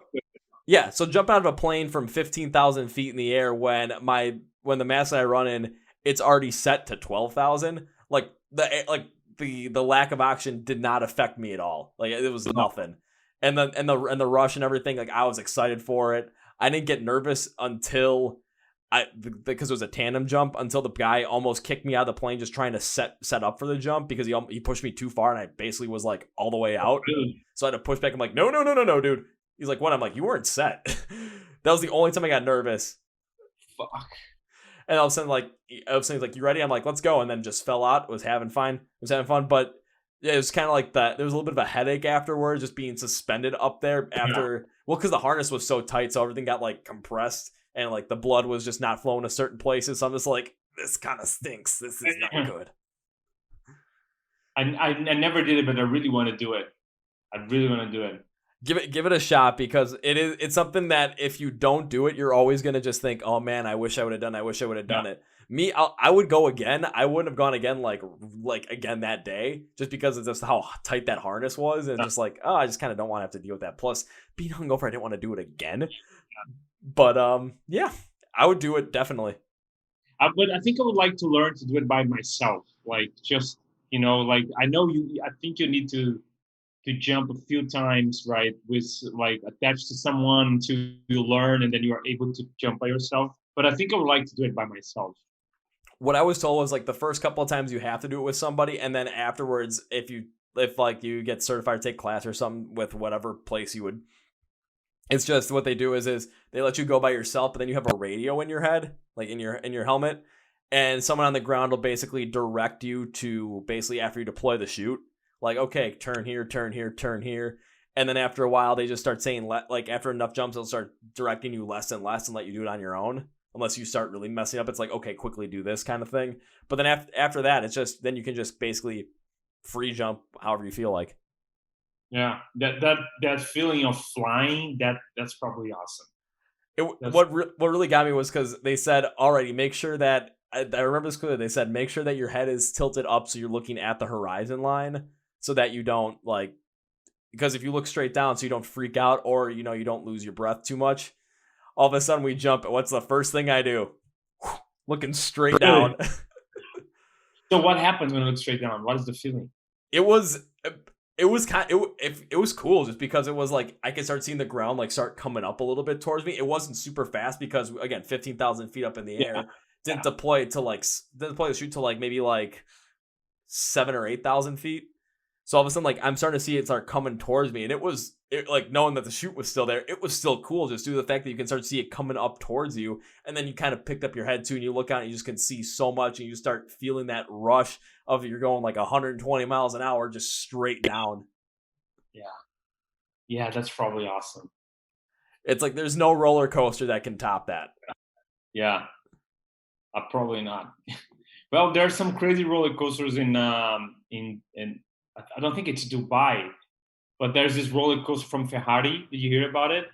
of so jump out of a plane from 15,000 feet in the air when the mask that I run in, it's already set to 12,000. Like the lack of oxygen did not affect me at all. Like it was nothing. And the rush and everything, like I was excited for it. I didn't get nervous until because it was a tandem jump, until the guy almost kicked me out of the plane just trying to set up for the jump because he pushed me too far and I basically was like all the way out. really? So I had to push back. I'm like, no, dude. He's like, what? I'm like, you weren't set. That was the only time I got nervous. Fuck. And all of a sudden, he's like, you ready? I'm like, let's go. And then just fell out. Was having fun. But yeah, it was kind of like that. There was a little bit of a headache afterwards, just being suspended up there because the harness was so tight. So everything got like compressed and like the blood was just not flowing to certain places. So I'm just like, this kind of stinks. This is not good. I never did it, but I really want to do it. I really want to do it. Give it a shot because it's something that if you don't do it, you're always gonna just think, oh man, I wish I would have done it. Me, I would go again. I wouldn't have gone again like again that day just because of just how tight that harness was and just like, oh, I just kind of don't want to have to deal with that. Plus, being hungover, I didn't want to do it again. But yeah, I would do it definitely. But I think I would like to learn to do it by myself. Like just like I know you. I think you need to jump a few times, right? With like attached to someone to learn, and then you are able to jump by yourself. But I think I would like to do it by myself. What I was told was like the first couple of times you have to do it with somebody, and then afterwards, if you get certified to take class or something with whatever place you would, it's just what they do is they let you go by yourself, but then you have a radio in your head, like in your helmet, and someone on the ground will basically direct you to basically after you deploy the chute. Like, okay, turn here, turn here, turn here. And then after a while, they just start saying, like, after enough jumps, they'll start directing you less and less and let you do it on your own. Unless you start really messing up. It's like, okay, quickly do this kind of thing. But then after that, it's just, then you can just basically free jump however you feel like. Yeah, that feeling of flying, that's probably awesome. What really got me was because they said, alrighty, make sure that, I remember this clearly, they said, make sure that your head is tilted up so you're looking at the horizon line so that you don't, like, because if you look straight down so you don't freak out or, you don't lose your breath too much. All of a sudden we jump, and what's the first thing I do? Looking straight down. So what happens when you look straight down? What is the feeling? It was cool just because it was like I could start seeing the ground like start coming up a little bit towards me. It wasn't super fast because again, 15,000 feet up in the air. Didn't deploy the chute to like maybe like 7,000 or 8,000 feet. So all of a sudden, like I'm starting to see it start coming towards me, and it like knowing that the chute was still there, it was still cool just due to the fact that you can start to see it coming up towards you, and then you kind of picked up your head too, and you look out and you just can see so much, and you start feeling that rush of you're going like 120 miles an hour just straight down. Yeah, that's probably awesome. It's like there's no roller coaster that can top that. Yeah, probably not. Well, there are some crazy roller coasters in I don't think it's Dubai, but there's this roller coaster from Ferrari. Did you hear about it?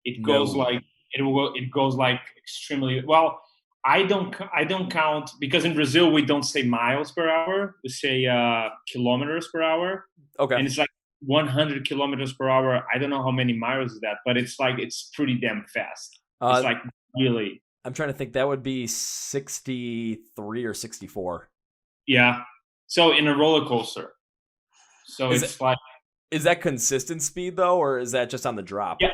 It goes like it goes like extremely well. I don't count because in Brazil we don't say miles per hour. We say kilometers per hour. Okay. And it's like 100 kilometers per hour. I don't know how many miles is that, but it's like it's pretty damn fast. It's like really. I'm trying to think. That would be 63 or 64. Yeah. So in a roller coaster. So is that consistent speed though, or is that just on the drop? Yeah,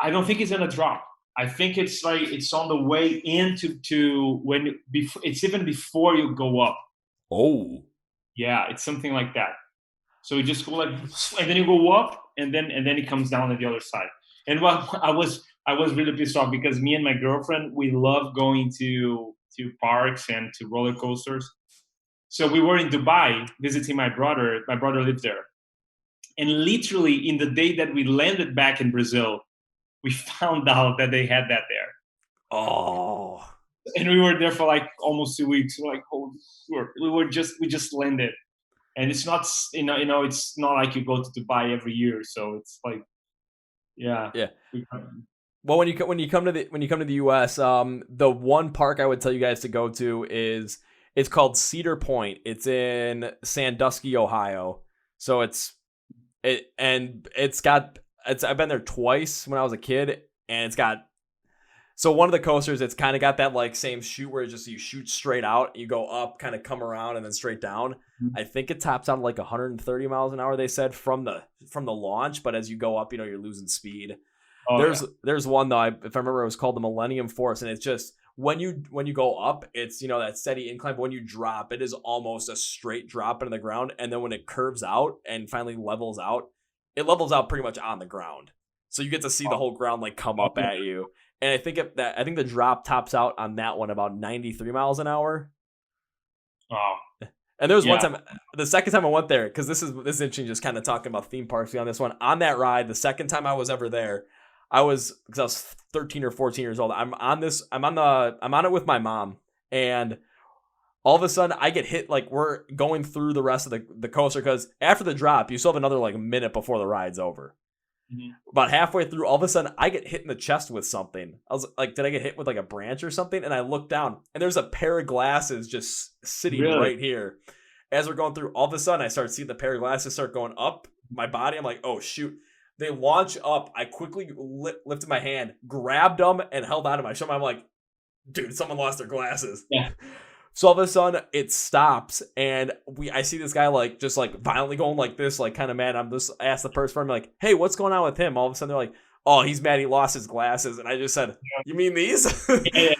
I don't think it's on a drop. I think it's like it's on the way into when it's even before you go up. Oh, yeah, it's something like that. So you just go like, and then you go up, and then it comes down to the other side. And well, I was really pissed off because me and my girlfriend, we love going to parks and to roller coasters. So we were in Dubai visiting my brother. My brother lives there. And literally in the day that we landed back in Brazil, we found out that they had that there. Oh. And we were there for like almost 2 weeks. We're like, we just landed. And it's not, it's not like you go to Dubai every year. So it's like, yeah. Well, when you come to the US, the one park I would tell you guys to go to it's called Cedar Point. It's in Sandusky, Ohio. So I've been there twice when I was a kid, and so one of the coasters, it's kind of got that like same chute where just you shoot straight out, you go up, kind of come around, and then straight down. Mm-hmm. I think it tops out like 130 miles an hour. They said from the launch, but as you go up, you're losing speed. Oh, there's one though, if I remember, it was called the Millennium Force, and it's just when you go up, it's that steady incline, but when you drop, it is almost a straight drop into the ground, and then when it curves out and finally levels out, it levels out pretty much on the ground, so you get to see the whole ground like come up at you. And I think the drop tops out on that one about 93 miles an hour. Oh. And there was one time, the second time I went there, because this is interesting, just kind of talking about theme parks on this one. On that ride, the second time I was ever there, because I was 13 or 14 years old. I'm on it with my mom, and all of a sudden I get hit, like we're going through the rest of the coaster, because after the drop, you still have another like minute before the ride's over. Mm-hmm. About halfway through, all of a sudden I get hit in the chest with something. I was like, did I get hit with like a branch or something? And I look down, and there's a pair of glasses just sitting right here. As we're going through, all of a sudden I start seeing the pair of glasses start going up my body. I'm like, oh shoot. They launch up. I quickly lifted my hand, grabbed them, and held on to my shoulder. I'm like, dude, someone lost their glasses. Yeah. So all of a sudden it stops, and I see this guy like just like violently going like this, like kind of mad. I asked the person, I'm like, hey, what's going on with him? All of a sudden they're like, oh, he's mad he lost his glasses. And I just said, you mean these? Yeah.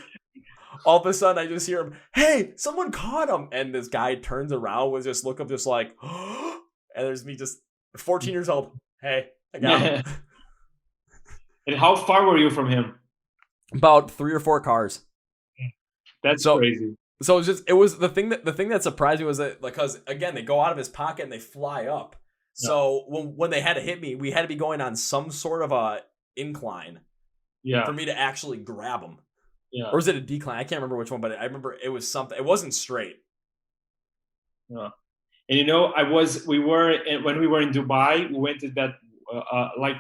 All of a sudden I just hear him, hey, someone caught him. And this guy turns around with just look up just like, and there's me just 14 years old. Hey, I got him. And how far were you from him? About 3 or 4 cars. That's crazy. So it was the thing that surprised me was that, because again, they go out of his pocket and they fly up. Yeah. So when they had to hit me, we had to be going on some sort of a incline for Yeah. me to actually grab them. Yeah. Or was it a decline? I can't remember which one, but I remember it was something. It wasn't straight. Yeah. And when we were in Dubai, we went to that like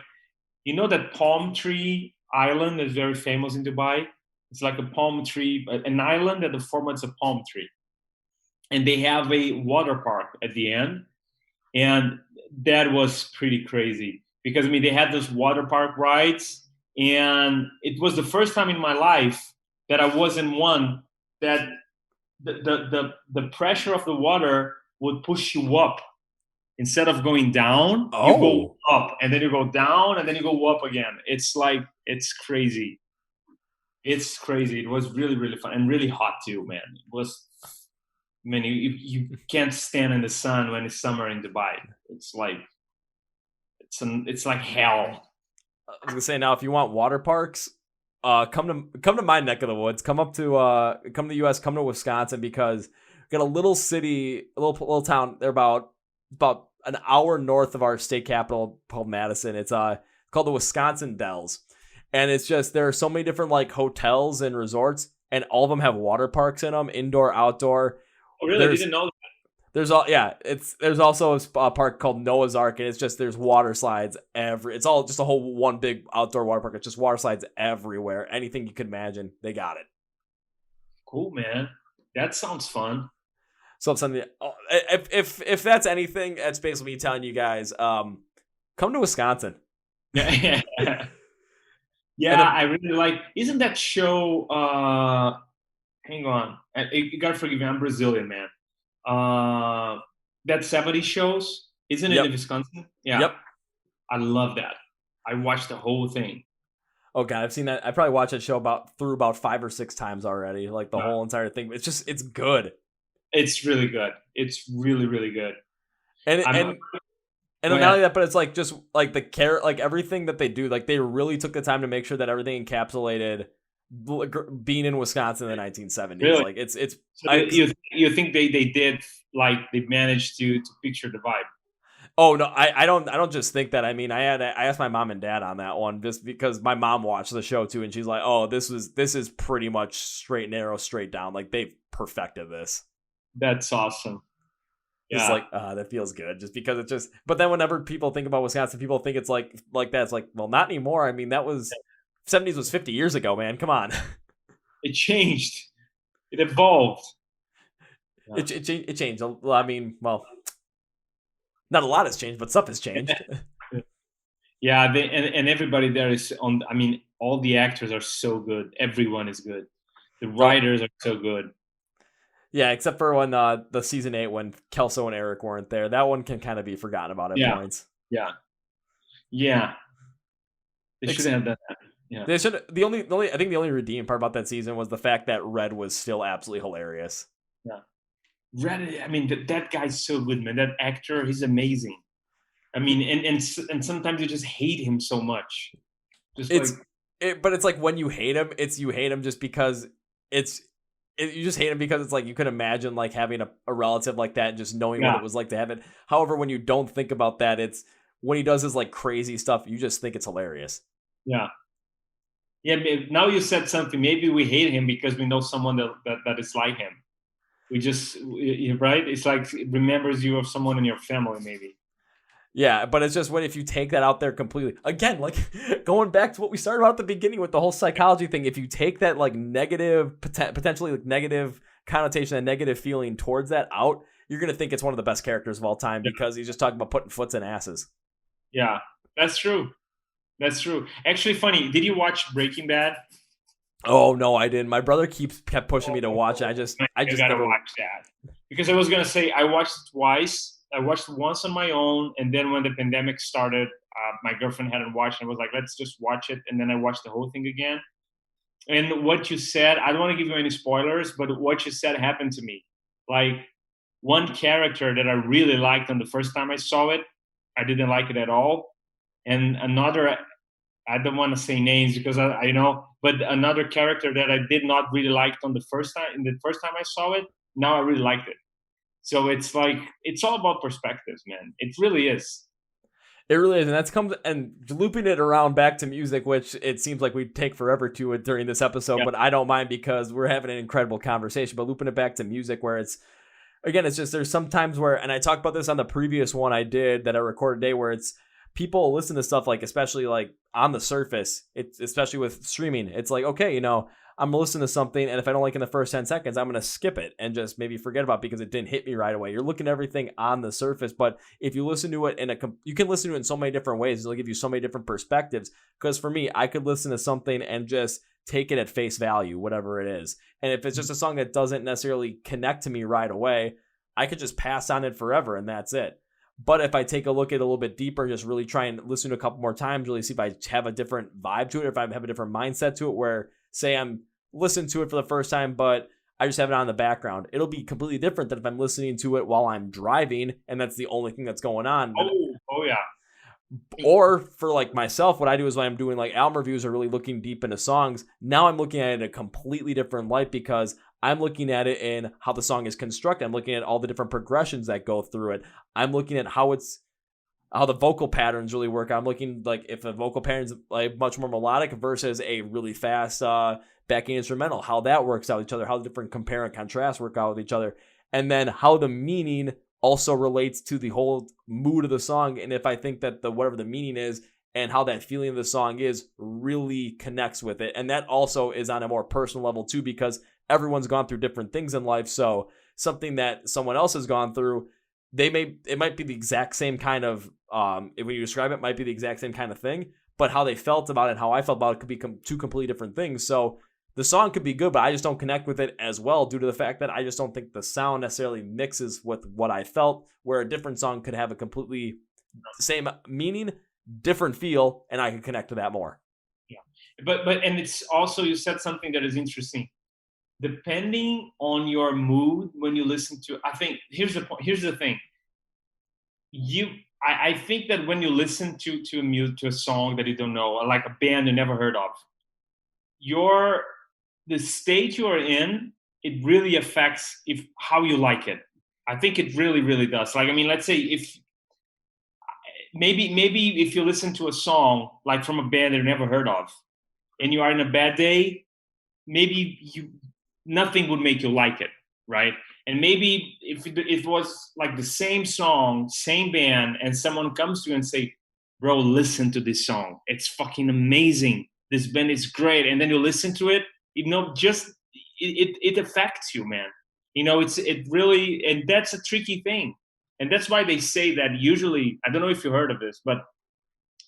that palm tree island is very famous in Dubai. It's like a palm tree, an island that the form is a palm tree, and they have a water park at the end, and that was pretty crazy because I mean they had those water park rides, and it was the first time in my life that I was in one that the pressure of the water would push you up. Instead of going down, you go Oh, up, and then you go down, and then you go up again. It's crazy. It's crazy. It was really, really fun and really hot too, man. It was. I mean, you can't stand in the sun when it's summer in Dubai. It's like hell. I was gonna say now, if you want water parks, come to my neck of the woods. Come to the U.S. Come to Wisconsin because we got a little city, a little town. They're about an hour north of our state capital called Madison. It's called the Wisconsin Dells, and it's just there are so many different like hotels and resorts, and all of them have water parks in them, indoor, outdoor. Oh, really? There's Didn't know that. there's also a park called Noah's Ark, and it's just there's water slides it's all just a whole one big outdoor water park. It's just water slides everywhere. Anything you could imagine, they got it. Cool, man. That sounds fun. So it's something. If that's anything, that's basically me telling you guys, come to Wisconsin. Yeah, And yeah. I really like. Isn't that show? Hang on. You gotta forgive me. I'm Brazilian, man. That 70 shows, isn't it yep, in Wisconsin? Yeah, yep. I love that. I watched the whole thing. Oh god, I've seen that. I probably watched that show about 5 or 6 times already. Like the Yeah. whole entire thing. It's good. It's really good. It's really, really good. And I'm, and Go And not ahead. only that, but it's like just like the care, like everything that they do, like they really took the time to make sure that everything encapsulated being in Wisconsin in the 1970s. Really? Like it's So I you think they did like they managed to picture the vibe? oh no, I don't just think that. I mean, I asked my mom and dad on that one just because my mom watched the show too, and she's like, oh, this is pretty much straight and narrow, straight down. Like they've perfected this. That's awesome. Just Yeah. like that feels good, just because it just. But then whenever people think about Wisconsin, people think it's like that. It's like, well, not anymore. I mean, that was 70s was 50 years ago, man. Come on. It changed. It evolved. Yeah. It changed. Well, I mean, well, not a lot has changed, but stuff has changed. Yeah, and everybody there is on. I mean, all the actors are so good. Everyone is good. The Oh, writers are so good. yeah, except for when the season 8 when Kelso and Eric weren't there. That one can kind of be forgotten about at Yeah, points. yeah, yeah. They Ex- shouldn't have done that. Yeah, they should the only I think the only redeeming part about that season was the fact that Red was still absolutely hilarious. yeah. Red. I mean, that guy's so good, man. That actor, he's amazing. I mean, and sometimes you just hate him so much. Just like But it's like when you hate him, you hate him just because it's you just hate him because it's like you could imagine like having a relative like that and just knowing what yeah, it was like to have it. However, when you don't think about that, it's when he does his like crazy stuff, you just think it's hilarious. yeah, yeah. Now you said something. Maybe we hate him because we know someone that is like him. Right. It's like it remembers you of someone in your family, maybe. Yeah, but it's just when if you take that out there completely, again, like going back to what we started about at the beginning with the whole psychology thing, if you take that like negative, potentially like negative connotation and negative feeling towards that out, you're gonna think it's one of the best characters of all time Yeah, because he's just talking about putting foots in asses. yeah, that's true. That's true. Actually, funny. Did you watch Breaking Bad? Oh no, I didn't. My brother kept pushing me to watch it. I You just gotta never. watch that because I was gonna say I watched it twice. I watched it once on my own, and then when the pandemic started, my girlfriend hadn't watched. And I was like, "Let's just watch it." And then I watched the whole thing again. And what you said, I don't want to give you any spoilers, but what you said happened to me. Like one character that I really liked on the first time I saw it, I didn't like it at all. And another, I don't want to say names because I know, but another character that I did not really like on the first time, in the first time I saw it, now I really liked it. So it's like it's all about perspectives, man. It really is. It really is, and that's comes and looping it around back to music, which it seems like we take forever to it during this episode, Yeah. but I don't mind because we're having an incredible conversation. But looping it back to music, where it's again, it's just there's some times where, and I talked about this on the previous one I did that I recorded today, where it's people listen to stuff like, especially like on the surface, it's especially with streaming, it's like, okay, I'm listening to something, and if I don't like it in the first 10 seconds, I'm going to skip it and just maybe forget about it because it didn't hit me right away. You're looking at everything on the surface, but if you listen to it you can listen to it in so many different ways. It'll give you so many different perspectives. Because for me, I could listen to something and just take it at face value, whatever it is. And if it's just a song that doesn't necessarily connect to me right away, I could just pass on it forever and that's it. But if I take a look at it a little bit deeper, just really try and listen to a couple more times, really see if I have a different vibe to it, if I have a different mindset to it, where say I'm listening to it for the first time, but I just have it on in the background, it'll be completely different than if I'm listening to it while I'm driving and that's the only thing that's going on. Oh yeah. Or for like myself, what I do is when I'm doing like album reviews or really looking deep into songs, now I'm looking at it in a completely different light because I'm looking at it in how the song is constructed. I'm looking at all the different progressions that go through it. I'm looking at how the vocal patterns really work. I'm looking like if a vocal pattern's like much more melodic versus a really fast backing instrumental, how that works out with each other, how the different compare and contrast work out with each other, and then how the meaning also relates to the whole mood of the song. And if I think that whatever the meaning is and how that feeling of the song is really connects with it. And that also is on a more personal level too, because everyone's gone through different things in life. So something that someone else has gone through, it might be the exact same kind of, when you describe it, might be the exact same kind of thing, but how they felt about it and how I felt about it could be two completely different things. So the song could be good, but I just don't connect with it as well due to the fact that I just don't think the sound necessarily mixes with what I felt, where a different song could have a completely same meaning, different feel, and I could connect to that more. Yeah. But and it's also, you said something that is interesting. Depending on your mood when you listen to, I think here's the thing. I think that when you listen to a song that you don't know, or like a band you never heard of, the state you are in, it really affects how you like it. I think it really, really does. Like, I mean, let's say if maybe if you listen to a song like from a band that you never heard of, and you are in a bad day, maybe nothing would make you like it, right? And maybe if it was like the same song, same band, and someone comes to you and say, "Bro, listen to this song. It's fucking amazing. This band is great," and then you listen to it. Just it affects you, man. It really, and that's a tricky thing, and that's why they say that usually. I don't know if you heard of this, but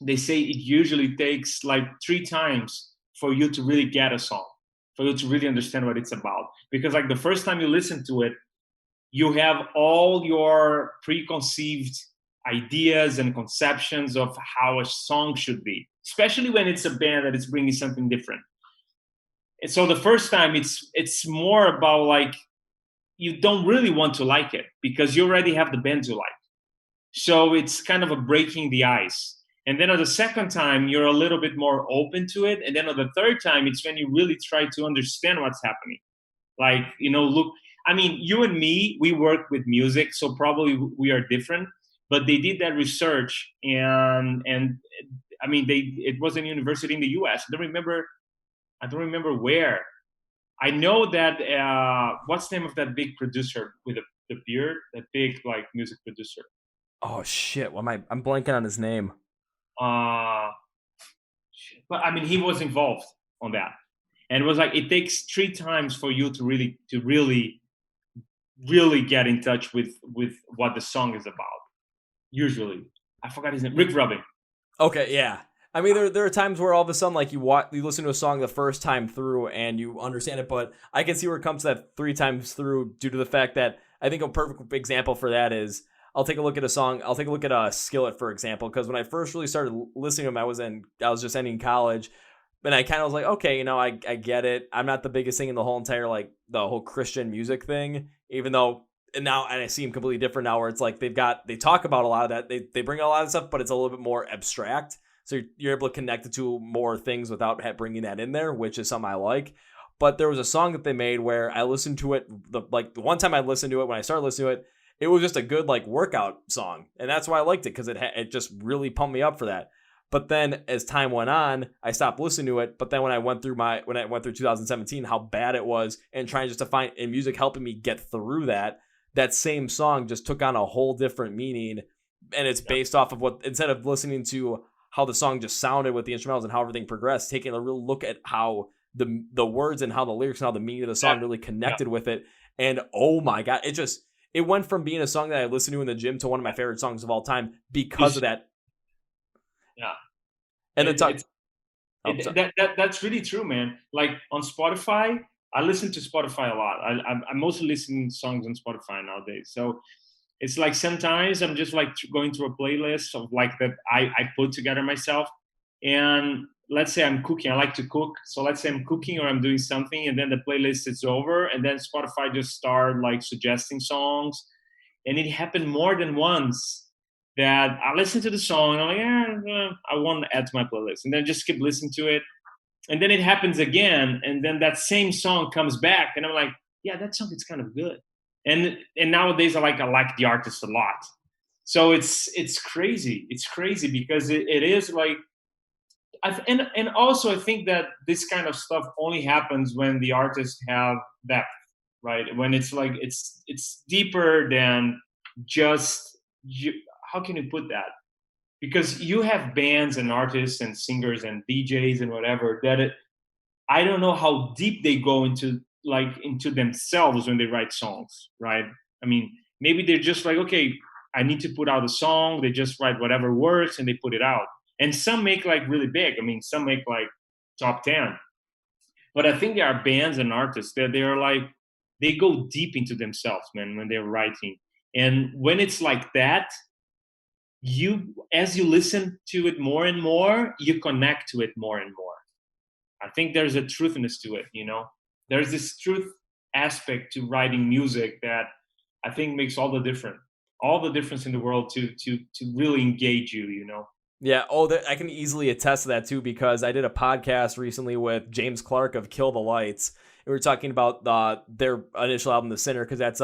they say it usually takes like 3 times for you to really get a song, for you to really understand what it's about. Because like the first time you listen to it, you have all your preconceived ideas and conceptions of how a song should be, especially when it's a band that is bringing something different. And so the first time it's more about like, you don't really want to like it because you already have the band you like. So it's kind of a breaking the ice. And then on the second time, you're a little bit more open to it. And then on the third time, it's when you really try to understand what's happening. Like, look, I mean, you and me, we work with music, so probably we are different. But they did that research, and I mean, it was in a university in the U.S. I don't remember where. I know that what's the name of that big producer with the beard? That big like music producer. Oh shit! I'm blanking on his name. But I mean, he was involved on that, and it was like it takes 3 times for you to really get in touch with what the song is about. Usually, I forgot his name. Rick Rubin. Okay, yeah. I mean, there are times where all of a sudden, like you listen to a song the first time through and you understand it, but I can see where it comes to that 3 times through due to the fact that I think a perfect example for that is I'll take a look at a song. I'll take a look at Skillet, for example, because when I first really started listening to him, I was just ending college, and I kind of was like, okay, I get it. I'm not the biggest thing in the whole entire like the whole Christian music thing, even though. And I see him completely different now, where it's like they talk about a lot of that. They bring a lot of stuff, but it's a little bit more abstract. So you're able to connect it to more things without bringing that in there, which is something I like. But there was a song that they made where I listened to it. The one time I listened to it, when I started listening to it, it was just a good like workout song, and that's why I liked it because it just really pumped me up for that. But then as time went on, I stopped listening to it. But then when I went through 2017, how bad it was, and trying just to find and music helping me get through that, that same song just took on a whole different meaning, and it's based off of what, instead of listening to how the song just sounded with the instrumentals and how everything progressed, taking a real look at how the words and how the lyrics and how the meaning of the song really connected with it. And oh my god, it went from being a song that I listened to in the gym to one of my favorite songs of all time because of that. Yeah. And then That's really true, man. Like on Spotify, I listen to Spotify a lot. I mostly listen to songs on Spotify nowadays. So it's like sometimes I'm just like going through a playlist of like that I put together myself. And let's say I'm cooking. I like to cook. So let's say I'm cooking or I'm doing something, and then the playlist is over, and then Spotify just start like suggesting songs. And it happened more than once that I listen to the song and I'm like, I want to add to my playlist, and then just keep listening to it. And then it happens again, and then that same song comes back, and I'm like, yeah, that song is kind of good. And nowadays I like the artist a lot. So it's crazy. It's crazy because it is like, and also I think that this kind of stuff only happens when the artists have depth, right? When it's like it's deeper than just you. How can you put that? Because you have bands and artists and singers and DJs and whatever that I don't know how deep they go into like into themselves when they write songs, right? I mean, maybe they're just like, okay, I need to put out a song. They just write whatever works and they put it out. And some make like really big. I mean, some make like top 10. But I think there are bands and artists that they're like they go deep into themselves, man, when they're writing. And when it's like that, you as you listen to it more and more, you connect to it more and more. I think there's a truthiness to it, you know. There's this truth aspect to writing music that I think makes all the difference in the world to really engage you, you know. yeah, I can easily attest to that too because I did a podcast recently with James Clark of Kill the Lights. And we were talking about their initial album, The Sinner, because that's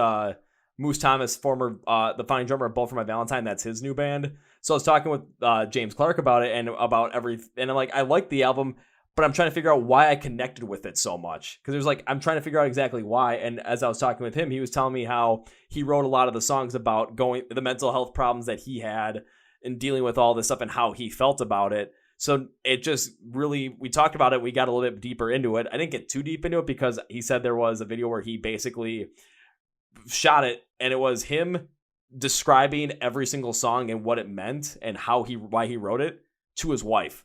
Moose Thomas, former the founding drummer of Both for My Valentine. That's his new band. So I was talking with James Clark about it and about and I'm like, I like the album, but I'm trying to figure out why I connected with it so much. Because there's like, I'm trying to figure out exactly why. And as I was talking with him, he was telling me how he wrote a lot of the songs about the mental health problems that he had and dealing with all this stuff and how he felt about it. So it just really, we talked about it. We got a little bit deeper into it. I didn't get too deep into it because he said there was a video where he basically shot it and it was him describing every single song and what it meant and why he wrote it to his wife.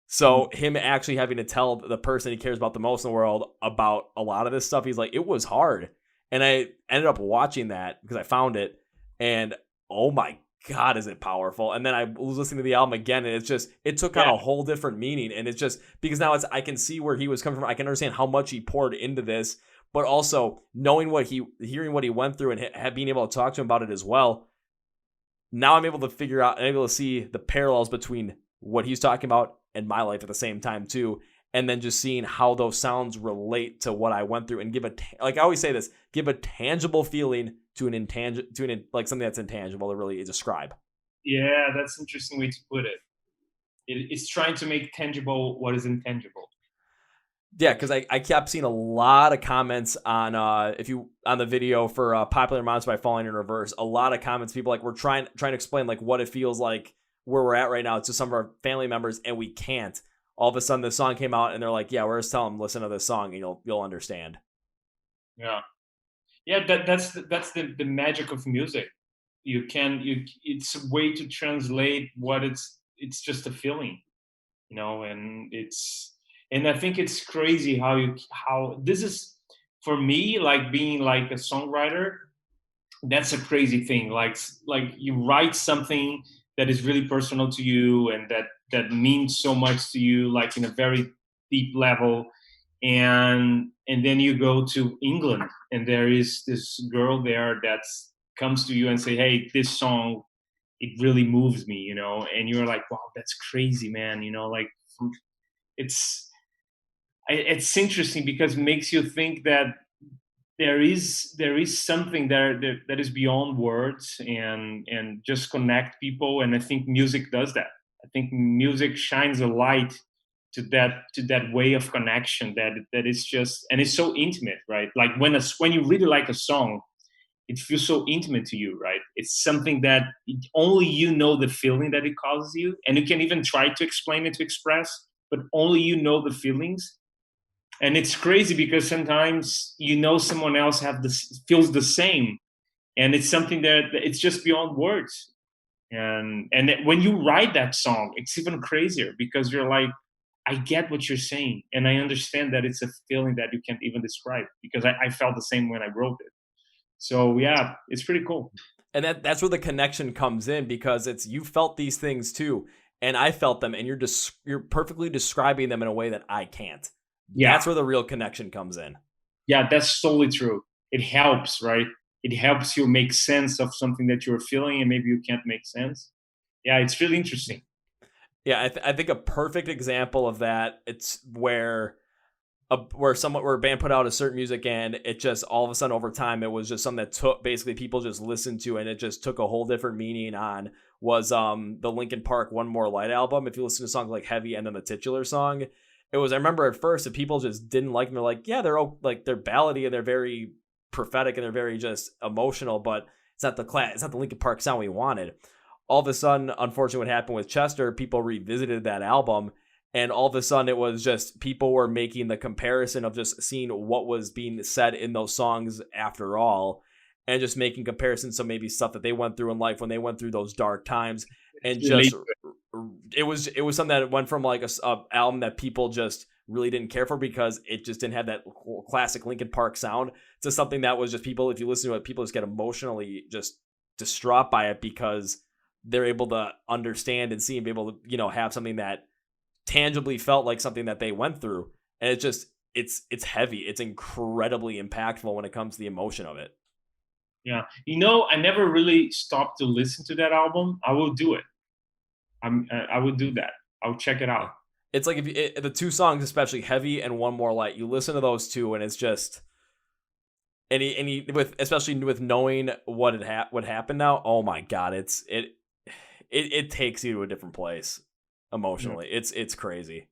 So him actually having to tell the person he cares about the most in the world about a lot of this stuff, he's like, it was hard. And I ended up watching that because I found it, and oh my God, is it powerful? And then I was listening to the album again, and it took on a whole different meaning. And it's just because now I can see where he was coming from. I can understand how much he poured into this, but also knowing hearing what he went through and being able to talk to him about it as well. Now I'm able to see the parallels between what he's talking about and my life at the same time too. And then just seeing how those sounds relate to what I went through and like I always say this, give a tangible feeling to an intangible, like something that's intangible to really describe. Yeah, that's an interesting way to put it. It's trying to make tangible what is intangible. Yeah, because I kept seeing a lot of comments on on the video for Popular Monster by Falling in Reverse. A lot of comments, people like we're trying to explain like what it feels like where we're at right now to some of our family members, and we can't. All of a sudden, the song came out, and they're like, "Yeah, we're just telling them listen to this song, and you'll understand." Yeah, yeah. That's the magic of music. It's a way to translate what it's just a feeling, you know, and I think it's crazy how this is for me like being like a songwriter. That's a crazy thing. Like you write something that is really personal to you and that means so much to you, like in a very deep level, and then you go to England and there is this girl there that comes to you and say, hey, this song, it really moves me, you know, and you're like, wow, that's crazy, man, you know, like it's it's interesting because it makes you think that there is something there that is beyond words, and just connect people. And I think music does that. I think music shines a light to that way of connection that is just, and it's so intimate, right? Like when you really like a song, it feels so intimate to you, right? It's something that only you know the feeling that it causes you, and you can even try to explain it, to express, but only you know the feelings. And it's crazy because sometimes someone else have this feels the same, and it's something that it's just beyond words. And when you write that song, it's even crazier because you're like, I get what you're saying, and I understand that it's a feeling that you can't even describe, because I felt the same when I wrote it. So yeah, it's pretty cool. And that's where the connection comes in, because it's you felt these things too, and I felt them, and you're perfectly describing them in a way that I can't. Yeah, That's where the real connection comes in. yeah, that's totally true. It helps, right? It helps you make sense of something that you're feeling and maybe you can't make sense. Yeah, it's really interesting. Yeah, I think a perfect example of that, it's where where a band put out a certain music, and it just all of a sudden over time it was just something that took basically people just listened to, and it just took a whole different meaning on, was the Linkin Park One More Light album. If you listen to songs like Heavy and then the titular song, it was, I remember at first that people just didn't like them. They're like, yeah, they're ballady and they're very prophetic and they're very just emotional, but it's not the Linkin Park sound we wanted. All of a sudden, unfortunately, what happened with Chester, people revisited that album, and all of a sudden it was just people were making the comparison of just seeing what was being said in those songs after all, and just making comparisons. So maybe stuff that they went through in life when they went through those dark times, and just it was something that went from like a album that people just really didn't care for because it just didn't have that classic Linkin Park sound, to something that was just, people, if you listen to it, people just get emotionally just distraught by it because they're able to understand and see and be able to have something that tangibly felt like something that they went through. And it's heavy, it's incredibly impactful when it comes to the emotion of it. Yeah, I never really stopped to listen to that album. I will do it. I would do that. I'll check it out. It's like the two songs, especially Heavy and One More Light, you listen to those two and it's just any with, especially with knowing what happened now, oh my god, it takes you to a different place emotionally. Yeah. It's crazy.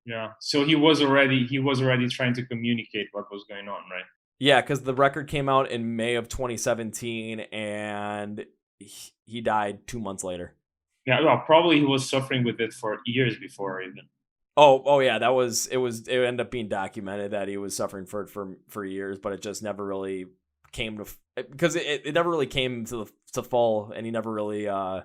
Yeah. So he was already trying to communicate what was going on, right? Yeah, because the record came out in May of 2017, and he died 2 months later. Yeah. Well, probably he was suffering with it for years before even. Oh yeah, it ended up being documented that he was suffering for years, but it just never really came to, because it never really came to full, and he never really I'm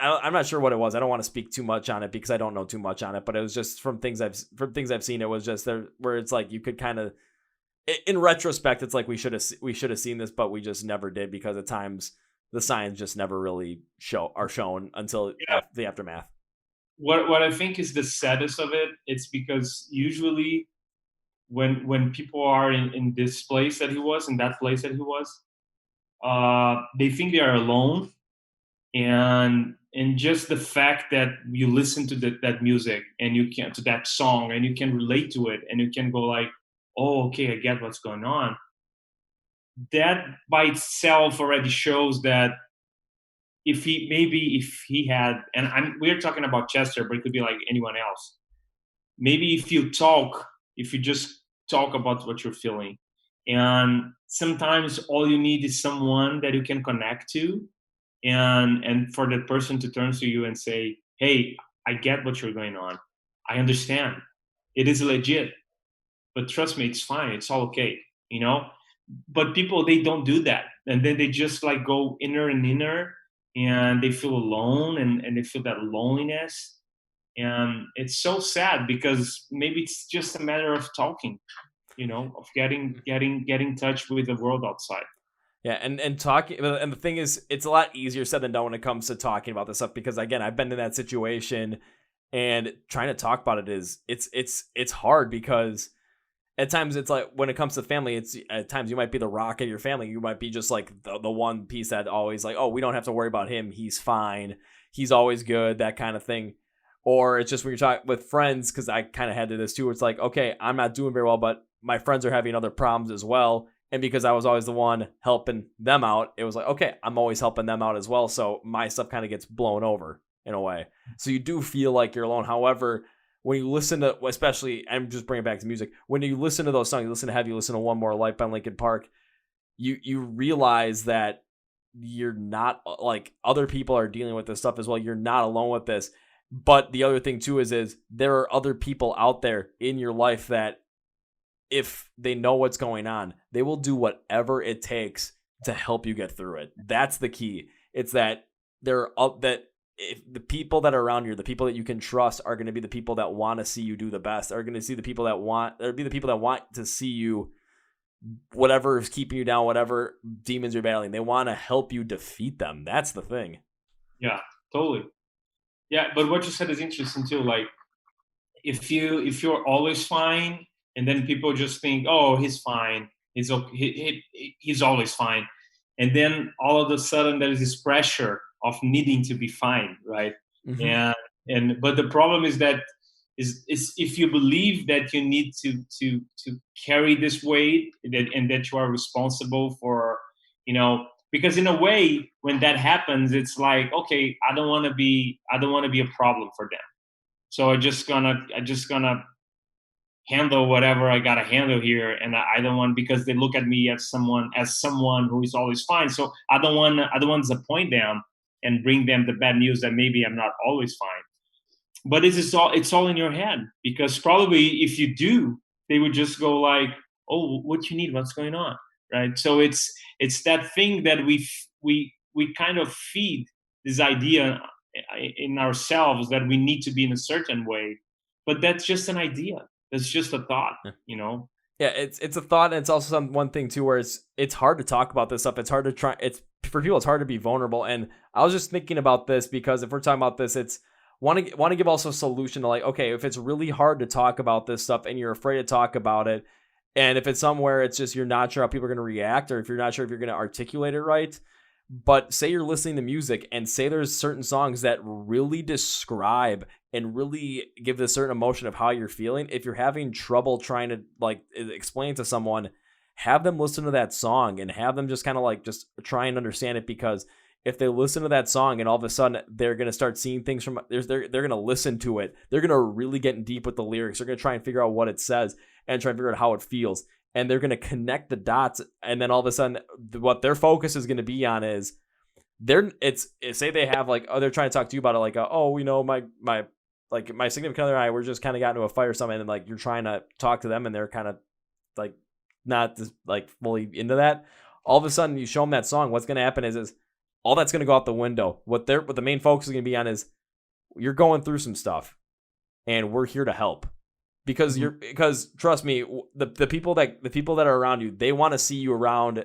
not sure what it was. I don't want to speak too much on it because I don't know too much on it, but it was just from things I've seen, it was just there where it's like you could kind of, in retrospect, it's like we should have seen this, but we just never did, because at times the signs just never really are shown until the aftermath. What I think is the saddest of it, it's because usually when people are in this place that he was, in that place that he was, they think they are alone, and just the fact that you listen to that music, and you can, to that song, and you can relate to it, and you can go like, oh, okay, I get what's going on. That by itself already shows that if he had, and we're talking about Chester, but it could be like anyone else. Maybe if you just talk about what you're feeling, and sometimes all you need is someone that you can connect to, and for that person to turn to you and say, hey, I get what you're going on, I understand, it is legit, but trust me, it's fine, it's all okay, you know but people, they don't do that, and then they just like go inner and inner, and they feel alone, and they feel that loneliness, and it's so sad because maybe it's just a matter of talking, of getting in touch with the world outside. Yeah, and talking, and the thing is, it's a lot easier said than done when it comes to talking about this stuff, because again, I've been in that situation, and trying to talk about it it's hard, because at times it's like, when it comes to family, it's at times you might be the rock of your family, you might be just like the one piece that always like, oh, we don't have to worry about him, he's fine, he's always good, that kind of thing. Or it's just when you're talking with friends, because I kind of had to this too, where it's like, okay, I'm not doing very well, but my friends are having other problems as well. And because I was always the one helping them out, it was like, okay, I'm always helping them out as well. So my stuff kind of gets blown over in a way. So you do feel like you're alone. However, when you listen to, especially, I'm just bringing it back to music, when you listen to those songs, you listen to Have You Listen to One More Life by Linkin Park, you realize that you're not, like, other people are dealing with this stuff as well. You're not alone with this. But the other thing too is there are other people out there in your life that if they know what's going on, they will do whatever it takes to help you get through it. That's the key. It's that that if the people that are around you, the people that you can trust, are going to be the people that want to see you do the best. Are going to see the people that want, or be the people that want to see you, whatever is keeping you down, whatever demons you're battling, they want to help you defeat them. That's the thing. Yeah, totally. Yeah, but what you said is interesting too. Like, if you're always fine, and then people just think, oh, he's fine, he's okay, he's always fine, and then all of a sudden there is this pressure of needing to be fine, right? Mm-hmm. And but the problem is that is if you believe that you need to carry this weight, and that you are responsible for, because in a way when that happens, it's like, okay, I don't want to be a problem for them, so I just gonna handle whatever I gotta handle here, and I don't want, because they look at me as someone who is always fine. So I don't want to disappoint them and bring them the bad news that maybe I'm not always fine. But it's all in your head, because probably if you do, they would just go like, oh, what you need, what's going on, right? So it's that thing that we kind of feed this idea in ourselves that we need to be in a certain way, but that's just an idea, that's just a thought. Yeah, it's a thought, and it's also one thing too where it's hard to talk about this stuff. It's hard to try. It's for people. It's hard to be vulnerable. And I was just thinking about this because if we're talking about this, it's want to give also a solution to, like, okay, if it's really hard to talk about this stuff and you're afraid to talk about it, and if it's somewhere it's just you're not sure how people are going to react, or if you're not sure if you're going to articulate it right. But say you're listening to music and say there's certain songs that really describe and really give this certain emotion of how you're feeling. If you're having trouble trying to, like, explain to someone, have them listen to that song and have them just kind of like just try and understand it. Because if they listen to that song and all of a sudden they're going to start seeing things from, they're going to listen to it, they're going to really get in deep with the lyrics. They're going to try and figure out what it says and try and figure out how it feels. And they're going to connect the dots. And then all of a sudden what their focus is going to be on is say they have, like, oh, they're trying to talk to you about it, like, oh, my significant other and I, we're just kind of got into a fight or something, and like you're trying to talk to them and they're kind of like not just, like, fully into that. All of a sudden you show them that song, what's going to happen is all that's going to go out the window. What the main focus is going to be on is you're going through some stuff and we're here to help. Because because trust me, the people that are around you, they want to see you around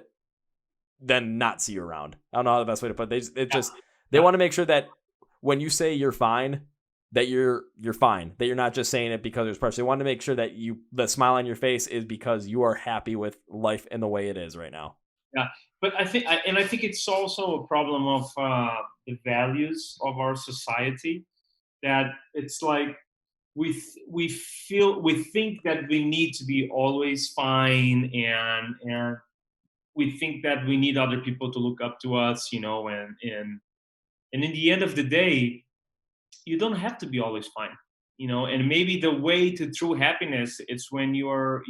than not see you around. I don't know how the best way to put it. They want to make sure that when you say you're fine, that you're fine, that you're not just saying it because there's pressure. They want to make sure that the smile on your face is because you are happy with life and the way it is right now. Yeah, but I think it's also a problem of the values of our society, that it's like we think that we need to be always fine, and we think that we need other people to look up to us, and in the end of the day, you don't have to be always fine, and maybe the way to true happiness is when you're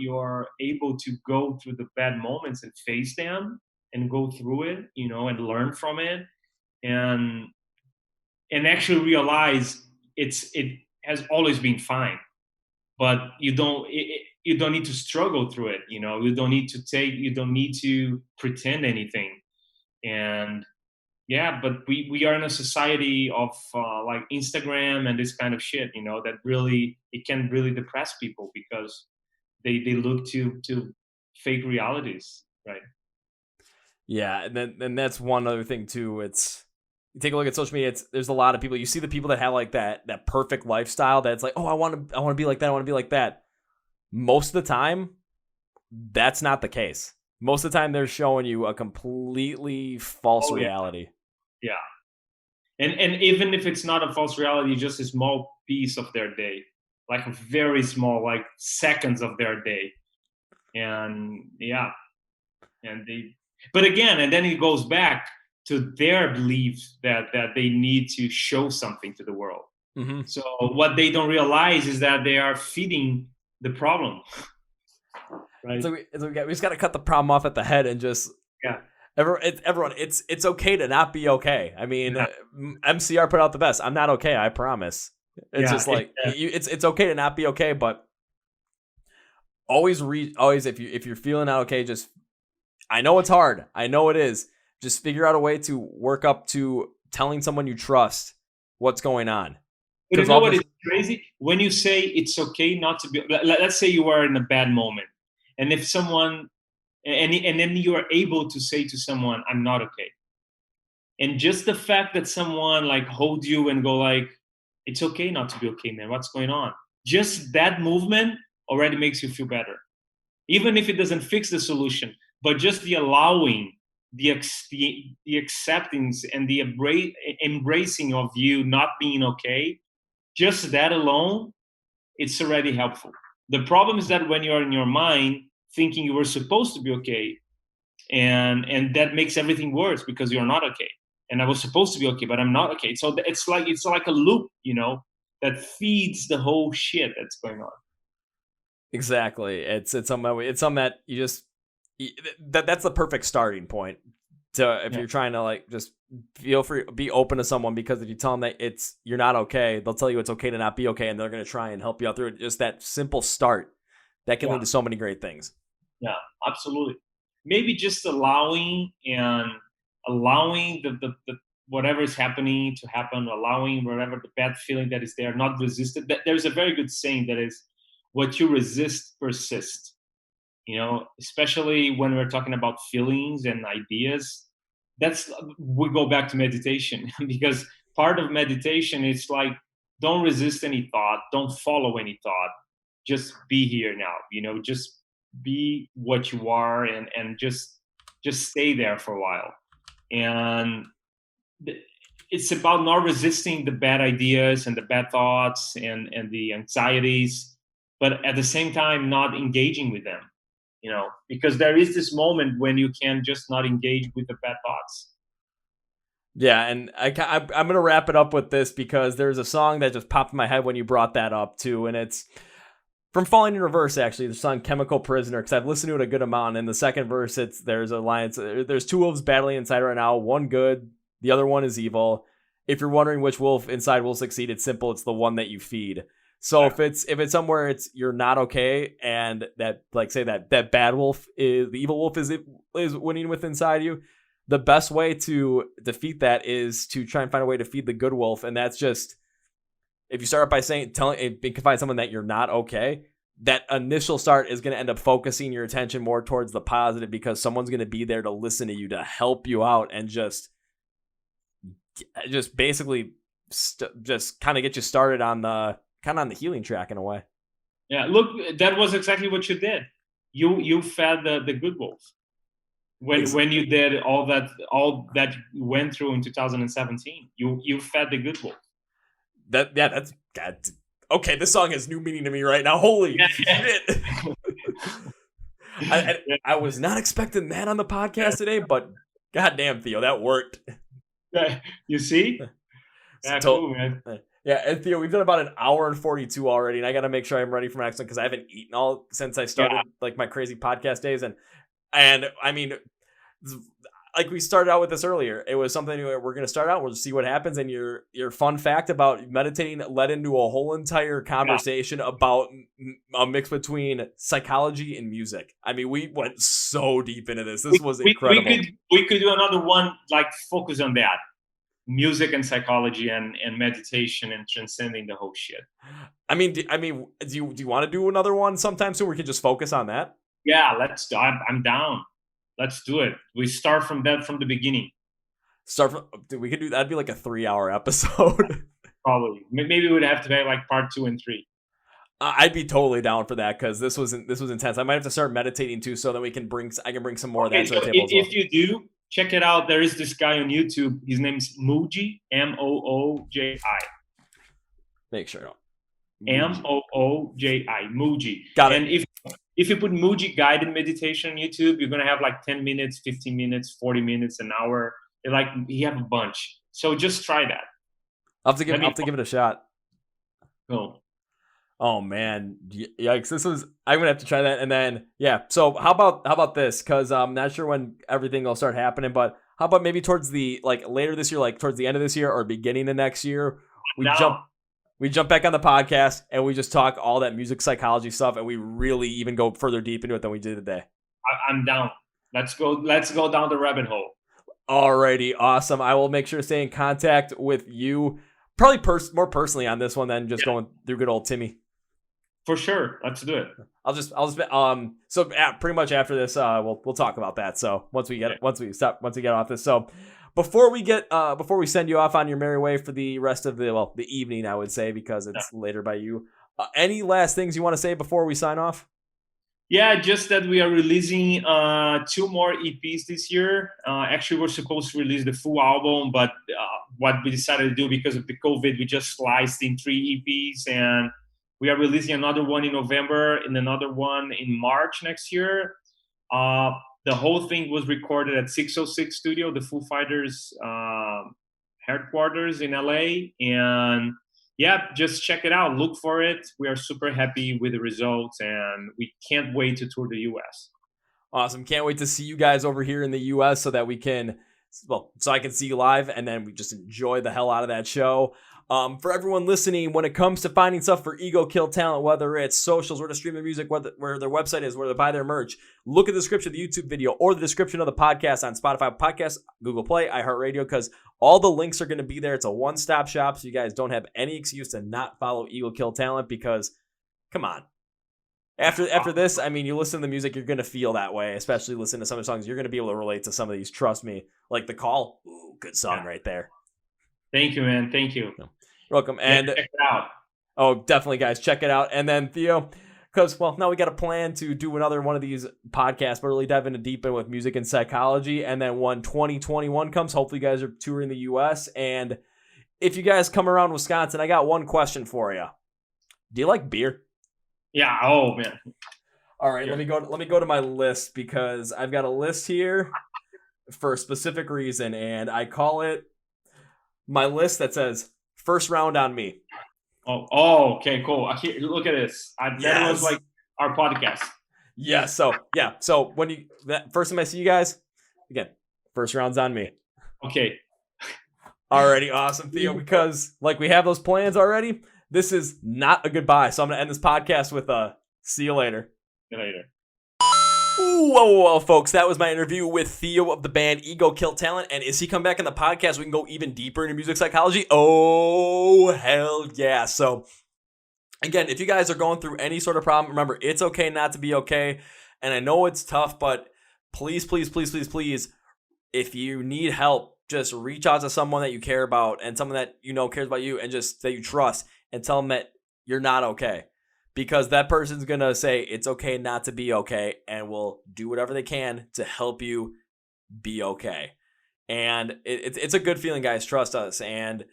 able to go through the bad moments and face them and go through it, and learn from it, and actually realize it has always been fine. But you don't need to struggle through it, you don't need to pretend anything. And yeah, but we are in a society of like Instagram and this kind of shit, that really, it can really depress people because they look to fake realities, right? Yeah, and that's one other thing too. It's, you take a look at social media. There's a lot of people. You see the people that have like that perfect lifestyle. That's like, oh, I want to be like that. I want to be like that. Most of the time, that's not the case. Most of the time, they're showing you a completely false reality. Yeah. And even if it's not a false reality, just a small piece of their day, like very small, like seconds of their day. And yeah, and they, but again, and then it goes back to their belief that they need to show something to the world. Mm-hmm. So what they don't realize is that they are feeding the problem, right? So we just got to cut the problem off at the head and just Yeah. Everyone, it's okay to not be okay. I mean, Yeah. MCR put out the best. I'm not okay. I promise. It's Yeah, just like it's okay to not be okay, but always if you're feeling not okay, just I know it's hard. I know it is. Just figure out a way to work up to telling someone you trust what's going on. But you know what is crazy? When you say it's okay not to be, let's say you are in a bad moment, and if someone, and then you are able to say to someone, "I'm not okay," and just the fact that someone like hold you and go like, "It's okay not to be okay, man. What's going on?" Just that movement already makes you feel better, even if it doesn't fix the solution. But just the allowing, the acceptance, and the embracing of you not being okay, just that alone, it's already helpful. The problem is that when you're in your mind thinking you were supposed to be okay, and that makes everything worse because you're not okay. And I was supposed to be okay, but I'm not okay. So it's like a loop, that feeds the whole shit that's going on. Exactly. It's something that you just that's the perfect starting point to if you're trying to like just feel free, be open to someone, because if you tell them that you're not okay, they'll tell you it's okay to not be okay, and they're going to try and help you out through it. Just that simple start that can lead to so many great things. Yeah, absolutely. Maybe just allowing the whatever is happening to happen, allowing whatever the bad feeling that is there, not resisted. There's a very good saying that is, what you resist persists. Especially when we're talking about feelings and ideas. We go back to meditation because part of meditation is like, don't resist any thought, don't follow any thought, just be here now. Just be what you are, and just stay there for a while. And it's about not resisting the bad ideas and the bad thoughts and the anxieties, but at the same time not engaging with them, because there is this moment when you can just not engage with the bad thoughts. Yeah, and I'm going to wrap it up with this because there's a song that just popped in my head when you brought that up too, and it's from Falling in Reverse, actually, the song Chemical Prisoner, because I've listened to it a good amount. In the second verse, there's a line, there's two wolves battling inside right now, one good, the other one is evil. If you're wondering which wolf inside will succeed, it's simple, it's the one that you feed. So if it's somewhere you're not okay, and that, like, say that bad wolf is the evil wolf is winning with inside you, the best way to defeat that is to try and find a way to feed the good wolf. And that's just, if you start by you can find someone that you're not okay, that initial start is going to end up focusing your attention more towards the positive, because someone's going to be there to listen to you, to help you out, and just basically just kind of get you started on the healing track in a way. Yeah, look, that was exactly what you did. You fed the good wolf when you did all that you went through in 2017. You fed the good wolf. That's okay. This song has new meaning to me right now. Holy shit! I was not expecting that on the podcast today, but goddamn, Theo, that worked. You see? Yeah, cool, man. Yeah, and Theo, we've done about an hour and 42 already, and I got to make sure I'm ready for my next one because I haven't eaten all since I started like my crazy podcast days, and I mean, like we started out with this earlier, it was something we're going to start out. We'll see what happens, and your fun fact about meditating led into a whole entire conversation about a mix between psychology and music. I mean, we went so deep into this. This was incredible. We could do another one, like focus on that. Music and psychology and meditation and transcending the whole shit. I mean, do you want to do another one sometime soon? We can just focus on that. Yeah, let's. I'm down. Let's do it. We start from the beginning. We could do that'd be like a 3-hour episode. Probably. Maybe we'd have to be like part 2 and 3. I'd be totally down for that because this was intense. I might have to start meditating too, so that I can bring some more of that to the table. If you do, check it out. There is this guy on YouTube. His name's Mooji, Mooji. Make sure I don't. Mooji, Mooji. Got it. And if you put Mooji guided meditation on YouTube, you're gonna have like 10 minutes, 15 minutes, 40 minutes, an hour. Like you have a bunch. So just try that. I'll have to give it a shot. Cool. Oh man, yikes! I'm gonna have to try that, and then So how about this? Because I'm not sure when everything will start happening, but how about maybe towards the later this year, like towards the end of this year or beginning of next year, we jump back on the podcast and we just talk all that music psychology stuff, and we really even go further deep into it than we did today. I'm down. Let's go down the rabbit hole. Alrighty, awesome. I will make sure to stay in contact with you, probably more personally on this one than just going through good old Timmy. For sure, let's do it. So pretty much after this, we'll talk about that. So once we get off this, so before we send you off on your merry way for the rest of the evening, I would say, because it's later by you. Any last things you want to say before we sign off? Yeah, just that we are releasing 2 more EPs this year. Actually, we're supposed to release the full album, but what we decided to do because of the COVID, we just sliced in 3 EPs, and we are releasing another one in November and another one in March next year. The whole thing was recorded at 606 Studio, the Foo Fighters headquarters in LA. And just check it out. Look for it. We are super happy with the results, and we can't wait to tour the US. Awesome. Can't wait to see you guys over here in the US so that so I can see you live, and then we just enjoy the hell out of that show. For everyone listening, when it comes to finding stuff for Ego Kill Talent, whether it's socials, where to stream their music, where their website is, where to buy their merch, look at the description of the YouTube video or the description of the podcast on Spotify Podcasts, Google Play, iHeartRadio, because all the links are going to be there. It's a one-stop shop, so you guys don't have any excuse to not follow Ego Kill Talent, because, come on. After this, I mean, you listen to the music, you're going to feel that way, especially listening to some of the songs. You're going to be able to relate to some of these, trust me. Like The Call, ooh, good song right there. Thank you, man. Thank you. You're welcome. And check it out. Oh, definitely, guys. Check it out. And then, Theo, because, now we got a plan to do another one of these podcasts, but really dive into deep in with music and psychology. And then when 2021 comes, hopefully you guys are touring the U.S. And if you guys come around Wisconsin, I got one question for you. Do you like beer? Yeah. Oh, man. All right. Let me go to my list, because I've got a list here for a specific reason, and I call it my list that says first round on me. Oh, okay, cool. Look at this. That was like our podcast. Yeah. So when first time I see you guys, again, first round's on me. Okay. Alrighty, awesome, Theo. Because we have those plans already. This is not a goodbye, so I'm gonna end this podcast with see you later. See you later. Whoa, folks, that was my interview with Theo of the band Ego Kill Talent. And is he come back in the podcast, we can go even deeper into music psychology? Oh, hell yeah. So, again, if you guys are going through any sort of problem, remember, it's okay not to be okay. And I know it's tough, but please, please, please, please, please, if you need help, just reach out to someone that you care about and someone that you know cares about you and just that you trust, and tell them that you're not okay. Because that person's going to say it's okay not to be okay, and will do whatever they can to help you be okay. And it's a good feeling, guys. Trust us. And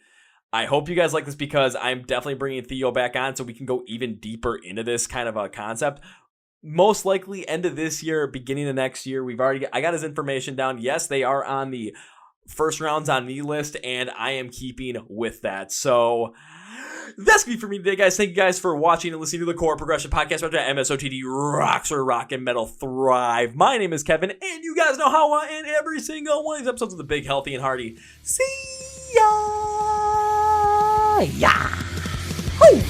I hope you guys like this, because I'm definitely bringing Theo back on so we can go even deeper into this kind of a concept. Most likely end of this year, beginning of next year. I got his information down. Yes, they are on the first rounds on me list, and I am keeping with that. So that's me for me today, guys. Thank you guys for watching and listening to the Chord Progression Podcast. MSOTD rocks or rock and metal thrive. My name is Kevin, and you guys know how I end every single one of these episodes of the Big, Healthy, and Hearty. See ya! Yeah! Woo!